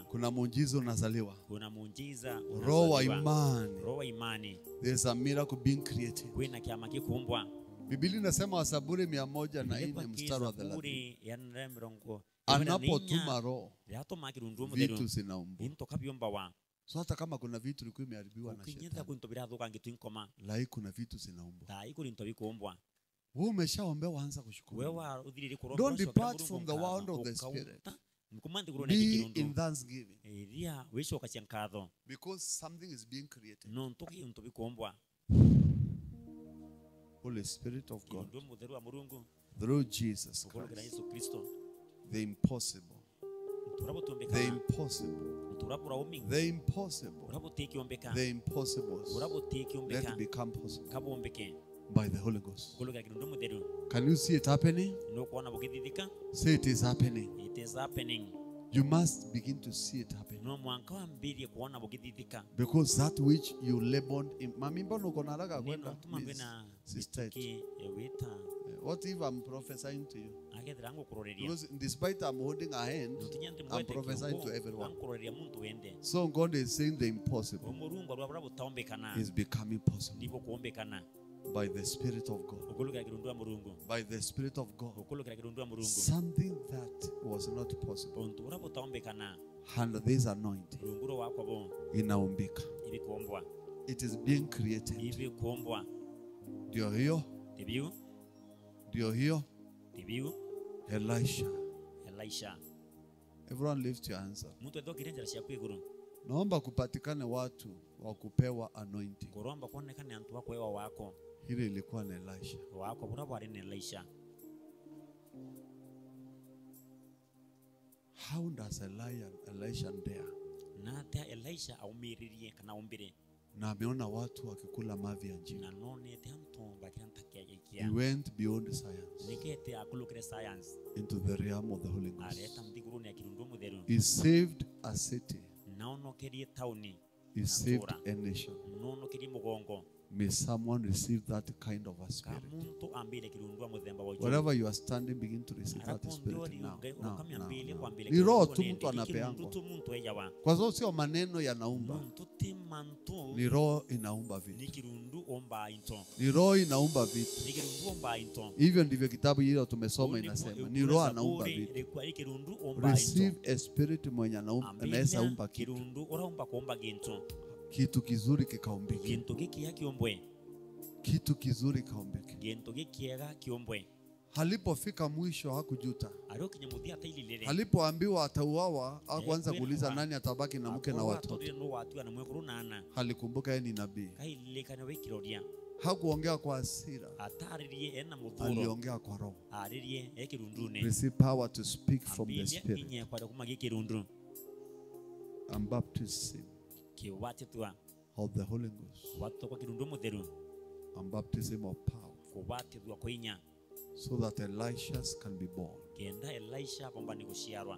Kuna muujiza unazaliwa. Roho wa imani. There's a miracle being created. Biblia inasema Wasaburi 104 mstari wa 30. Anapotuma roho vitu zinaumba. So hata kama kuna vitu vilikuwa imeharibiwa na shetani, lai kuna vitu zinaumba. Wewe umeshaombea, waanza kushukuru. Don't depart from the world of the spirit. Be in thanksgiving. Because something is being created. Holy Spirit of God, through Jesus Christ, the impossible, the impossible, the impossible, the impossible, let it become possible by the Holy Ghost. Can you see it happening? Say it is happening. It is happening. You must begin to see it happen. no mwanka wambirie kuona bugithithika Because that which you labored in. Mami mbona uko na haraka kwenda? nituma mbena Sister. ki ewita What if I'm prophesying to you? agethera ngukuroreria Because despite I'm holding a hand, I'm prophesying to everyone. ngukuroreria muntu wende So God is saying the impossible omurungu arwabura butaombekana is becoming possible ndiko kuombekana by the Spirit of God. ukulukira kirundu wa murungu By the Spirit of God. ukulukira kirundu wa murungu Something that was not possible. untu ura butaombekana And this anointing runguro wakwa bo inaumbika. ibikombwa It is being created. ibikombwa Ndio hiyo, tibiu ndio hiyo. Elisha Everyone lift your hands up. muntu ethokire njara cia kwiguru Naomba kupatikane watu wa kupewa anointing. kuromba kuonekane antu wakwewa wako Hili ilikuwa na Elisha. wako bura bwari ni Elisha. How does Elisha dare? Na ata Elisha aumiririe kana umbire Na ameona watu wakikula mavi ya njiwa. na none te antu bakira ntakia He ikia went beyond science nikete akulukire science into the realm of the Holy Ghost. areta mthiguru ni akirundu mutheru He saved a city. naonokerie tauni He saved a nation. nonokerie mugongo. May someone receive that kind of a spirit. kamuntu ambile kirundu muthemba wa Wherever you are standing, begin to receive that spirit now. Now. ambile Ni roho tu mtu anapeangwa. muntu ejawa Kwa sababu sio maneno yanaumba. muntu timantu Ni roho inaumba ni vitu. kirundu omba into Ni roho inaumba vitu. ni kirundu omba into Hivyo ndivyo kitabu hilo tumesoma inasema. Ni roho anaumba vitu. kirundu omba into Receive a spirit mwenye anaweza umba kitu. kirundu oraumba kuomba gintu Kitu kizuri kikaumbike. gintu gikia kiombwe Kitu kizuri kaumbike. gintu gikiega kiombwe Halipofika mwisho hakujuta. ario kinyamuthia taililele Alipoambiwa atauawa, hakuanza kuuliza nani atabaki na mke na watoto. no watu na mwekuru nana Alikumbuka yeye ni nabii. kailekana wekiroria Hakuongea kwa hasira. ataririe ena muthuro Aliongea kwa roho. aririe ekirundune Receive power to speak from the Spirit. inye kwa kuma gikirundu And baptism kiwatitwa of the Holy Ghost. watu kwa kirundu mutheru And baptism of power. kubatithwa kwa inya So that Elishas can be born. kenda Elisha bomba ni guciarwa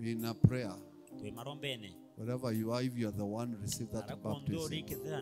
In a prayer, twi marombene wherever you are, if you are the one, receive that arakondo ri baptism. kithira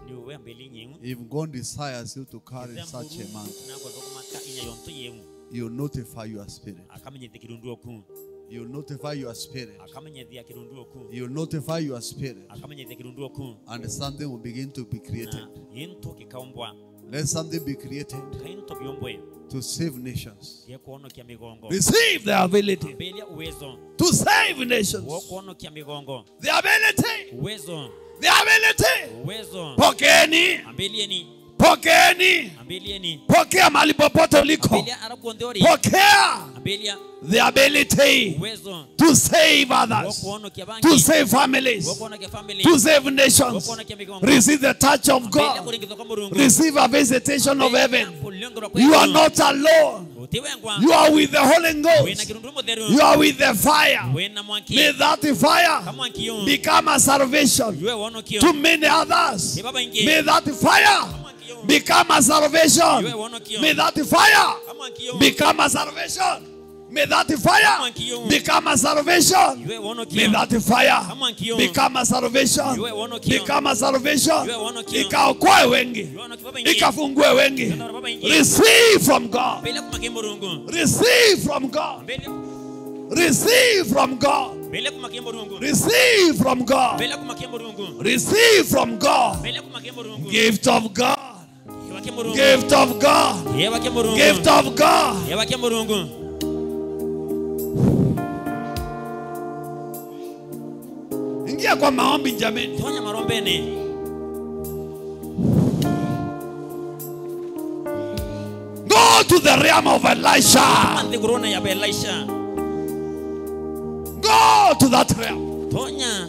ni uwe mbeli nyengu If God desires you to carry such a man, na kwa kumaka inya yonto yemu He will notify your spirit. akamenyethia kirundu oku He will notify your spirit. akamenyethia kirundu oku He will notify your spirit. akamenyethia kirundu oku And something will begin to be created. na into kikaumbwa Let something be created kainto biombwe to save nations. gekuonokia migongo Receive the ability ambelia uwezo to save nations. wokuonokia migongo The ability. uwezo The ability. uwezo Pokeeni. ambelieni Pokeeni. ambelieni Pokea mahali popote uliko. ambelia arakuondori Pokea ambelia the ability uwezo to save others. wokuonokia bangi To save families. wokuonokia family To save nations. wokuonokia migongo Receive the touch of ambelia God. kuringithwa kwa Murungu Receive a visitation of heaven. kuliongerwa kwa You are iguru. not alone. utiwengwa You are with the Holy wena Ghost. kirundu mutheru You are with the fire. wena mwanki May that fire kama mwankiyo become a salvation yue wonokio to many others. ibaba ingi May that fire become a yue salvation. wonokio May that fire kama mwankiyo become a salvation. May that fire become a salvation. yue May wonokio that fire kama mwankiyo become a salvation. yue wonokio Become a salvation. yue wonokio Ikaokoe wengi. yue wonokio baba ingi Ikafungue wengi. yue baba ingi Receive from God. bele kumake Murungu Receive from God. bele Receive from God. bele kumake Murungu Receive from God. bele kumake Murungu Receive from God. bele kumake Murungu Gift of God. yewake Murungu Gift of God. yewake Murungu Gift of God. yewake Murungu Ingia kwa maombi jameni. tonya marombene Go to the realm of Elisha. ante corona ya Elisha Go to that realm. tonya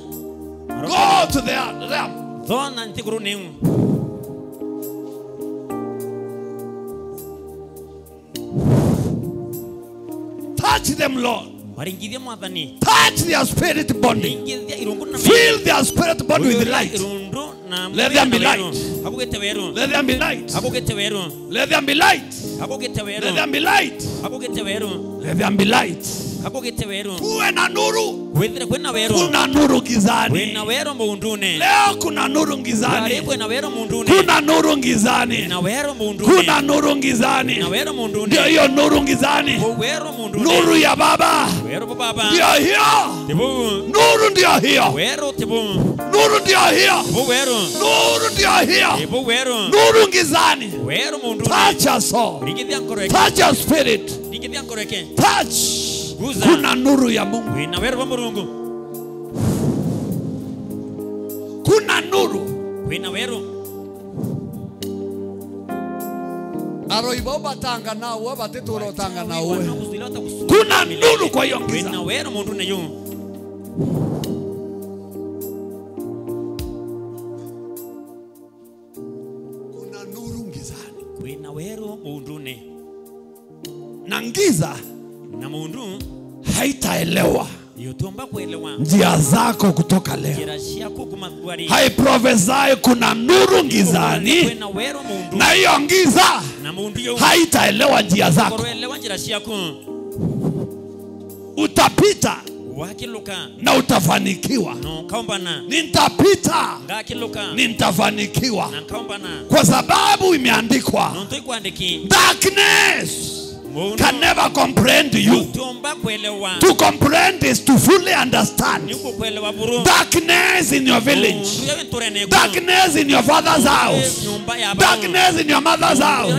Go to the realm. zona ante corona Touch them, Lord. maringithia mwathani Touch their spirit body. ringithia irungu na Fill their spirit body with light. irundu na Let them be light. abugete weru Let them be light. abugete weru Let them be light. abugete weru Let them be light. abugete weru Let them be light. Hakugite weru. Kuwe na nuru. Wethire kwina weru. Kuna nuru gizani. Kwina weru mundune. Leo kuna nuru gizani. Kwina weru mundune. Kuna nuru gizani. Kwina weru mundune. Kuna nuru gizani. Kwina weru mundune. Ndio hiyo nuru gizani. Weru mundune. Nuru ya baba. Weru baba. Ndio hiyo. Tibu. Nuru ndio hiyo. Weru tibu. Nuru ndio hiyo. Tibu weru. Nuru ndio hiyo. Tibu weru. Nuru gizani. Weru mundune. Touch your soul. Rigithia nkoreke. Touch your spirit. Rigithia nkoreke. Touch. Guza. Kuna nuru ya Mungu. Kwina weru wa Mungu. Kuna nuru. Kwina weru. Aroibo batanga nawe bateturo tanga nawe. Kuna Kuna nuru kwa hiyo giza. Kwina weru mundune yu. Kuna nuru gizani. Kwina weru mundune. Na giza Na mundu haitaelewa yotomba kuelewa njia zako kutoka leo. jira shako kumadwari. Hai prophesy kuna nuru gizani. Kwina weru mundu. Na hiyo giza Na mundu yu. haitaelewa njia zako. Kuelewa jira shako. Utapita Wakiluka. na utafanikiwa. No kaumbana. Nitapita Ngakiluka. nitafanikiwa. Na kaumbana. Kwa sababu imeandikwa, No toikuandiki. darkness Mundu. can never comprehend you. Tomba kuelewa. To comprehend is to fully understand. Niko kuelewa buru. Darkness in your village, Mundu yewe nturene. darkness in your father's house, Nyumba ya babu. darkness in your mother's house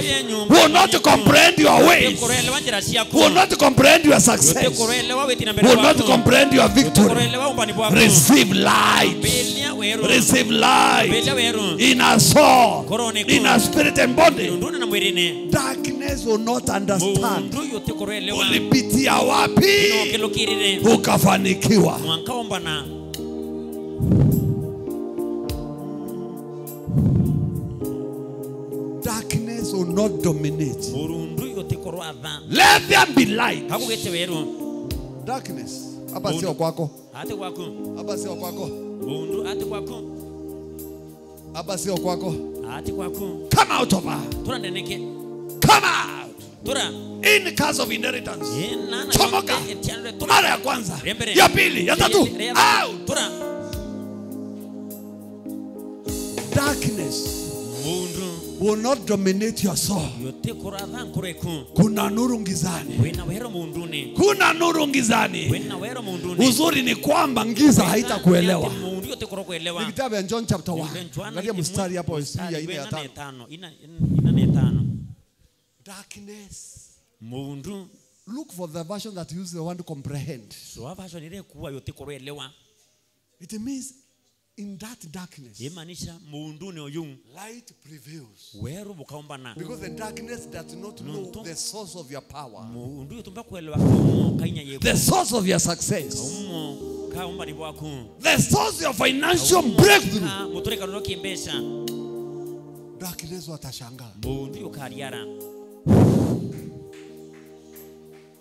will not comprehend your ways, Kuelewa jira shako. will not comprehend your success, Kuelewa wetina mbele will not wako. comprehend your victory. Kuelewa umbani wako. Receive light, Belia weru. receive light Belia weru. in a soul, Korone in a spirit and body. Nduna na mwirine. Darkness will not understand. Mundu yote kuelewa. Ulipitia wapi Kilokirire. ukafanikiwa? Mwankaombana. Darkness will not dominate. Mundu yote korwadha. Let there be light. Hakugete weru. Darkness. Hapa sio kwako. Ate kwako. Hapa sio kwako. Mundu ate kwako. Hapa sio kwako. Ate kwako. Come out of her. Tura ndeneke. Come out. Tura. In cause of inheritance. Nana. Chomoka. Mara ya kwanza. Ya pili. Ya tatu. Out. Tura. Darkness Mundu will not dominate your soul. yote koradha nkoreku. Kuna nuru ngizani. Wena wero munduni. Kuna nuru ngizani. Wena wero munduni. Uzuri ni kwamba ngiza haitakuelewa. Mundu yote korokuelewa. Ni kitabu ya John chapter 1. Angalia mstari hapo ya 4:5. Ina 5. Darkness. Mundu Look for the version that uses the word comprehend. so avasho nire kuwa yote koroelewa. It means in that darkness, Yemanisha mundu ne oyun. light prevails. Wero bukaombana. Because the darkness does not know the source of your power, Mundu yote kuelewa ko kainya yeko. the source of your success, Umo kaomba ni bwako. the source of your financial breakthrough. Mutureka no kimbesha. Darkness watashangaa. Mundu yokariara.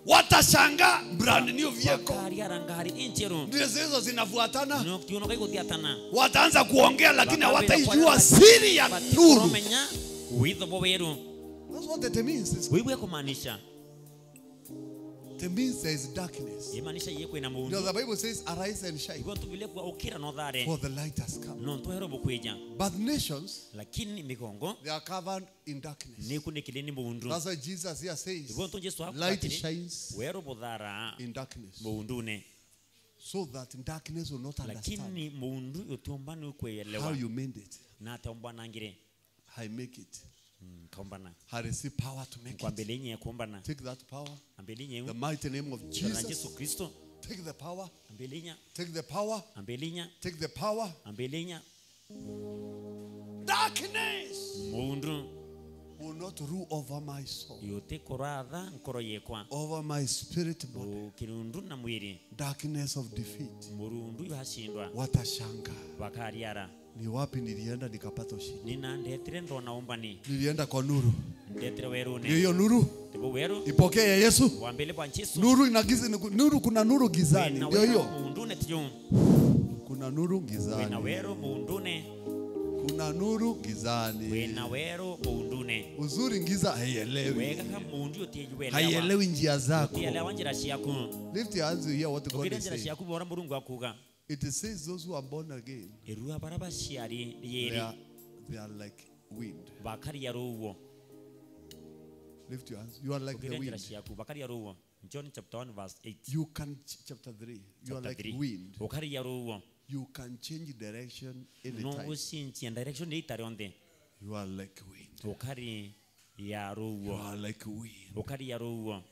Watashangaa brand new vehicle. Kariara ngari inchero. Ndio hizo zinafuatana. No kiuno kai kutiatana. Wataanza kuongea lakini hawataijua siri ya nuru. Menya wizo boweru. That's what it means. Wewe kumaanisha. It means there is darkness. Yemanisha yeko ina mundu. The Bible says, arise and shine, Ibo tubile kwa ukira no dhare. for the light has come. No tohero bukweja. But nations, Lakini migongo they are covered in darkness. ni kunikilini mundu. That's why Jesus here says, Ibo to Yesu hapo. light shines Wero bodhara in darkness, mundune. so that darkness will not understand Lakini mundu yotombani how kuelewa. you made it. Na taombana ngire. I make it. Kaombana. I receive power to make Kwa it. belenye ya kuombana. Take that power. Ambelinye The mighty name of Jesus. Yesu Kristo. Take the power. Ambelinya. Take the power. Ambelinya. Take the power. Ambelinya. Darkness Mundu will not rule over my soul, yote koradha nkoro yekwa. over my spirit body. Kirundu na mwiri. Darkness of defeat. Murundu yashindwa. Watashanga. Wakariara. Ni wapi nilienda nikapata ushindi? Nina ndetire ndo naomba ni. Nilienda kwa nuru. Ndetire weru Ndio ne. hiyo nuru. Tibo weru. Ipokee ya Yesu. Wambele kwa nchisu. Nuru inagiza, nuru, kuna nuru gizani. Ndio hiyo. Mundu ne tiyo. Kuna nuru Wena gizani. weru mundu ne. kuna nuru gizani. wena wero undune Uzuri giza haielewi. wega kama mundu yotijuelewa Haielewi njia zako. yotielewa njira ciaku Lift your hands to hear what God ukira is njira saying. ciaku bora murungu akuga It says those who are born again, irua baraba ciari yeri they are like wind. bakari ya ruwo Lift your hands. You are like the ukira njira wind. ciaku bakari ya ruwo John chapter 1 verse 8 You can, chapter 3, you are chapter like 3 wind. ukari ya ruwo You can change direction no anytime. usinchi direction de itaronde You are like wind. ukari ya You ruwo are like wind. ukari ya ruwo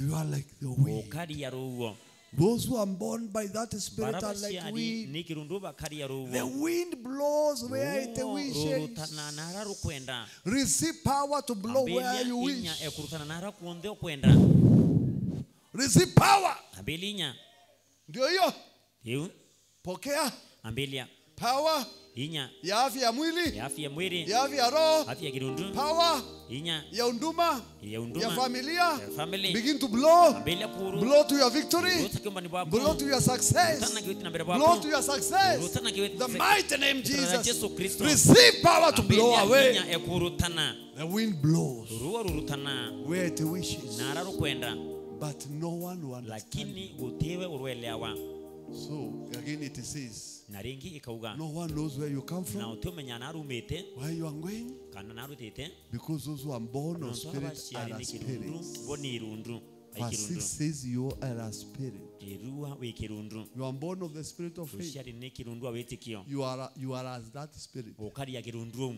You are like the wind. ukari ya ruwo Those who are born by that spirit baraba are like ciari wind. nikirundu bakari ya ruwo The wind blows where it wishes. rurutana nara rukwenda Receive power to blow where you inya wish. ekurutana nara kuonde okwenda Receive power. ambilinya Ndio hiyo. hiyo Pokea ambilia power inya ya afya ya mwili, ya afya mwili ya afya ya roho, afya kirundu power inya ya unduma, ya unduma ya familia. ya family Begin to blow. ambilia kuru Blow to your victory. rutaka mbani bwako Blow to your success. rutana kiwiti na mbele Blow bwako to your success. rutana kiwiti The mighty name Jesus. Yesu Kristo Receive power to blow away. inya ekurutana The wind blows ruwa rurutana where it wishes. nara rukwenda But no one will understand. lakini gutiwe urwelewa So again it says, na ringi ikauga no one knows where you come na from, utumenya narumite where you are going, kana narutite because those who are born of nontu spirit abaciari are nikirundu spirits. bo ni irundu Verse 6 aikirundu says you are a spirit. irua wikirundu You are born of the spirit of faith. uciari nikirundu awitikio You are as that spirit. ukaria kirundu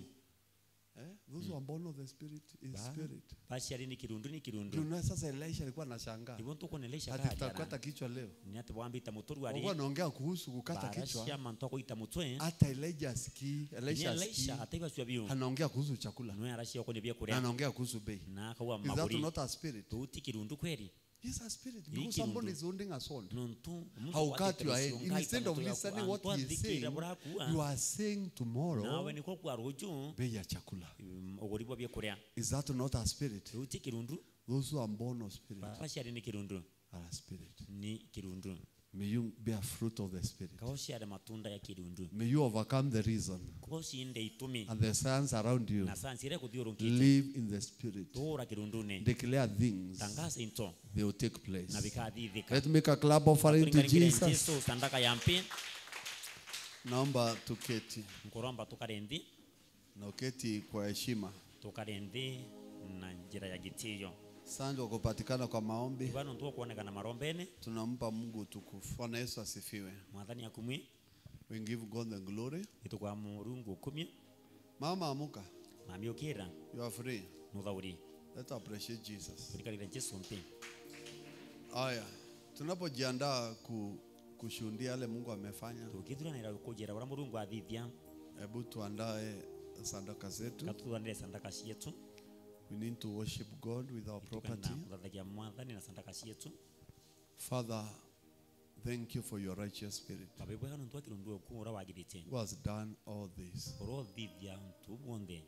Those who are born of the spirit is spirit. baciari nikirundu nikirundu Ndio sasa Elisha alikuwa anashangaa. ibo ntukunelesha Ati kajara tutakata kichwa leo. ni ati wambita mutoru ari Walikuwa wanaongea kuhusu kukata baracia kichwa. mantu akuita mutwe Hata Elijah asikii, Elisha asikii. Elisha ataiba cia biu Anaongea kuhusu chakula. no aracia ko ne bia Na kuria anaongea kuhusu bei. na akawa Is that maburi not a spirit? uti kirundu kweli He's a spirit. Hii Because somebody kirundu. is holding a sword. nontu How cut your head. Instead of listening what he is saying, you are saying nawe tomorrow, niko kwa ruju bei ya chakula. ogoribwa bia kuria Is that not a spirit? uti kirundu Those who are born of spirit baciari ni kirundu are a spirit. ni kirundu May you bear fruit of the spirit. kaociare matunda ya kirundu May you overcome the reason kocinde itumi and the science around you. na sansi ire kuthiurunkite Live in the spirit. tura kirundune Declare things. tangaza into They will take place. na bikathithika Let's make a clap offering to Jesus. Yesu sandaka yampi Naomba tuketi. nkuromba tukarendi Na uketi kwa heshima. tukarendi na njira ya gitio Asante kwa kupatikana kwa maombi. bano ntuo kuonekana marombene Tunampa Mungu utukufu. Bwana Yesu asifiwe. mwathani akumwi We give God the glory. itukwa murungu ukumye Mama amuka. mami ukira You are free. muthauri Let's appreciate Jesus. kurikarira Yesu mpi Aya. Tunapojiandaa kushuhudia yale Mungu amefanya, tukithuranira kujira ura murungu athithia hebu tuandae sadaka zetu. katuthuranire sandaka cietu We need to worship God with our property. tukana kuthathagia mwathani na sandaka cietu Father, thank you for your righteous spirit babibwega nontu akirundu oku ura wagirite who has done all this. urothithia ntu buonthe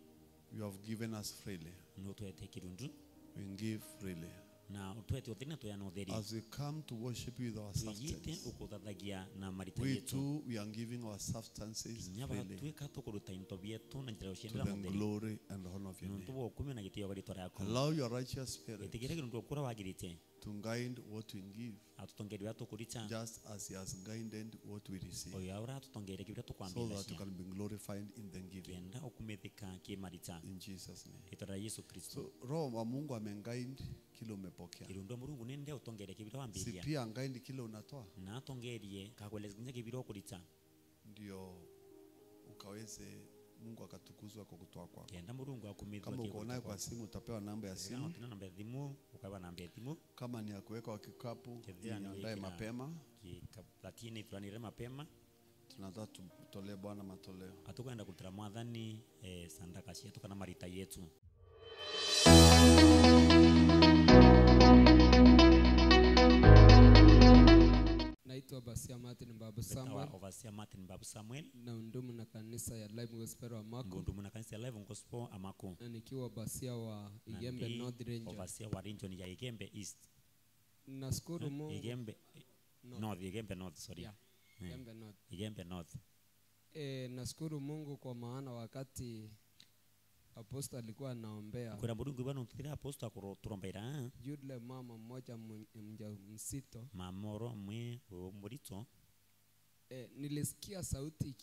You have given us freely. nutwete kirundu We give freely. na utwete utheri na tuyana utheri As we come to worship you with our tuyite substance, ukuthathagia na marita we yetu too, we are giving our substances nyaba freely twika tukuruta into bietu na njira to uciendera the mutheri glory and honor of your nontu name. bwokumi na gitio barito riaku Allow your righteous spirit itigire kirundu okura wagirite to guide what we give, atutongeri bia tukurita just as he has guided what we receive, oyo aura atutongere kibira so that you tukwambithacia can be glorified in the giving. kenda ukumithika kimarita In Jesus' name. itara Yesu Kristo So Roho wa Mungu ameguide kile umepokea, kirundu murungu ninde utongere kibira si wambiria pia guide kile unatoa, na atongerie kakwelezanya kibira okurita ndio ukaweze Mungu akatukuzwa kwa kutoa kwako. kenda murungu akumithwa Kama uko naye kwa simu utapewa namba ya simu. tina namba ya thimu ukaba namba ya thimu Kama ni ya kuweka kwa kikapu, Kethia ni iandae wekera. mapema. lakini turanire mapema Tunataka tutolee Bwana matoleo. atukwenda kutira mwathani sandaka cietu kana marita yetu Naitwa Basia Martin Babu Samuel overseer Martin Babu Samuel na undumu na kanisa ya Live Gospel wa Mako, ngundu na kanisa ya Live Gospel amako na nikiwa Basia wa Igembe North Ranger. overseer wa region ya Igembe East Nashukuru Mungu. Igembe North. North Igembe North sorry Yeah. Igembe North. Igembe North Nashukuru Mungu kwa maana wakati Apostle alikuwa anaombea. Kwera Mungu bwana ntira Apostle akuroturombera. Yule mama mmoja mjamzito. Mamoro mwe murito. Nilisikia sauti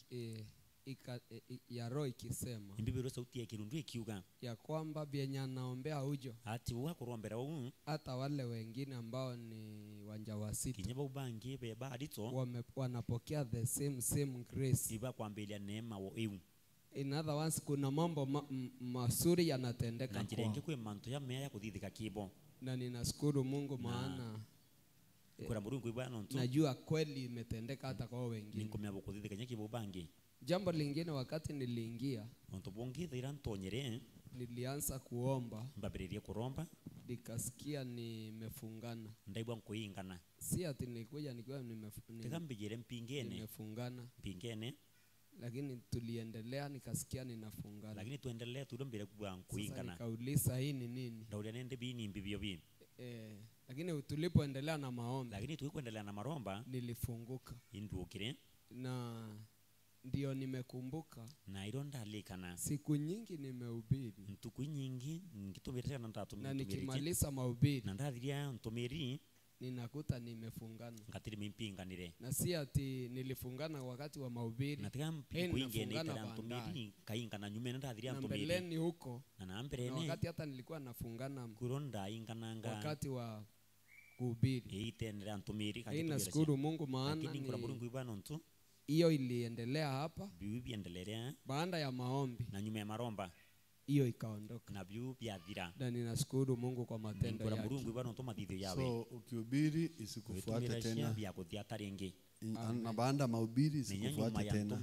ya roho ikisema. Imbibiro sauti ya kirundu ikiuga. Ya kwamba bienya naombea hujo. Ati wakurombera huu. Hata wale wengine ambao ni wajawazito. Kinyeba ubangi beba adito. Wanapokea the same grace. Iba kuambilia neema wa eu. In other words, kuna mambo mazuri yanatendeka kwa. Nanjirenge kwe manto ya mea ya kuthithika kibo. Na ninashukuru Mungu maana kwera Mungu bwana ntu. Najua kweli imetendeka hata kwa wengine. Ninkomea kuthithika nyakibo bangi. Jambo lingine wakati niliingia. Ontobongitha irantonyere. Nilianza kuomba. Mbabiririe kuromba. Nikasikia nimefungana. Ndaibwa nkuingana. Si ati nilikuja nikiwa Tekambijere mpingene. Nimefungana. Mpingene. Lakini tuliendelea nikasikia ninafungana. Lakini tuendelea tulombele kubwa nkuingana. Sasa nikauliza hii ni nini? Ndaulia nende bini mbibio bi. Lakini tulipoendelea na maombi. Lakini tuikuendelea na maromba. Nilifunguka. Induokire. Na ndio nimekumbuka. Na ironda alikana. Siku nyingi nimehubiri. Ntuku nyingi ngitumirira na ndatu na nikimaliza mahubiri. Na ndathiria ntumiri. Ninakuta nimefungana. Ngatiri mimpinganire. Na si ati nilifungana wakati wa mahubiri. Na tika mpingine tera ntumiri kaingana nyume ndathiria ntumiri. Na mbeleni huko. Na mbeleni. Na wakati hata nilikuwa nafungana. Kuronda ingananga. Wakati wa kuhubiri. Itenera ntumiri katika. Nashukuru Mungu maana ni. Lakini Mungu ibana ntu. Hiyo iliendelea hapa. Bibi endelea. Baada ya maombi. Na nyume ya maromba. Hiyo ikaondoka. Na bibi athira. Na ninashukuru Mungu kwa matendo yake. Mungu ibana ntu mathithio yawe. So ukihubiri isikufuate tena. Bia kuthiata ringi. Na baada mahubiri isikufuate tena.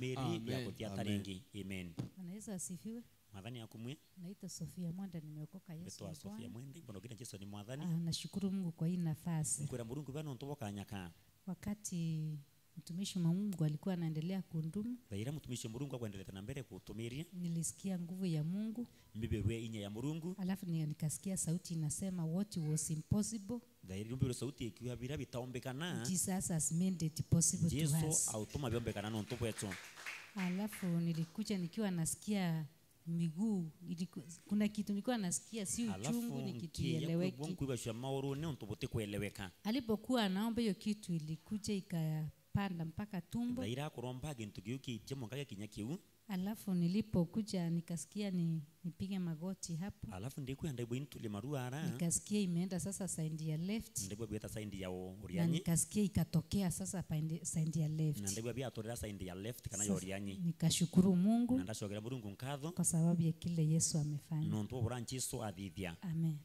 Amen. Anaweza asifiwe. Mwadhani akumwe. Naitwa Sofia Mwanda, nimeokoka Yesu. Betoa Sofia Mwenda, mbono kile Yesu ni mwadhani. Nashukuru Mungu kwa hii nafasi. Kwera Mungu ibana ntu bokanyaka. Wakati mtumishi wa Mungu alikuwa anaendelea kuhudumu. Baira mtumishi wa Mungu akuendelea na mbele kutumiria. Nilisikia nguvu ya Mungu. Mbibewe inya ya Mungu. Alafu nikasikia sauti inasema what was impossible. Dairi mbiro sauti ikiwa bila bitaombekana. Jesus has made it possible to us. Yesu automa biombekana no ntopo yetu. Alafu nilikuja nikiwa nasikia miguu, kuna kitu nilikuwa nasikia si uchungu, ni kitu ieleweki. Mungu ibasha maoro ne ntobote kueleweka. Alipokuwa anaomba hiyo kitu ilikuja ikapanda mpaka tumbo. Daira kuromba gintu kiuki chemo kage kinyakiu. Alafu nilipokuja nikasikia nipige magoti hapo. Alafu ndiko ndaibo intule maruara. Nikasikia imeenda sasa side ya left. Ndaibo bieta side ya oriani. Na nikasikia ikatokea sasa side ya left. Na ndaibo bia atorera side ya left kana ya oriani. Nikashukuru Mungu. Na ndashogera Mungu nkatho. Kwa sababu ya kile Yesu amefanya. Nonto branchiso adithia. Amen.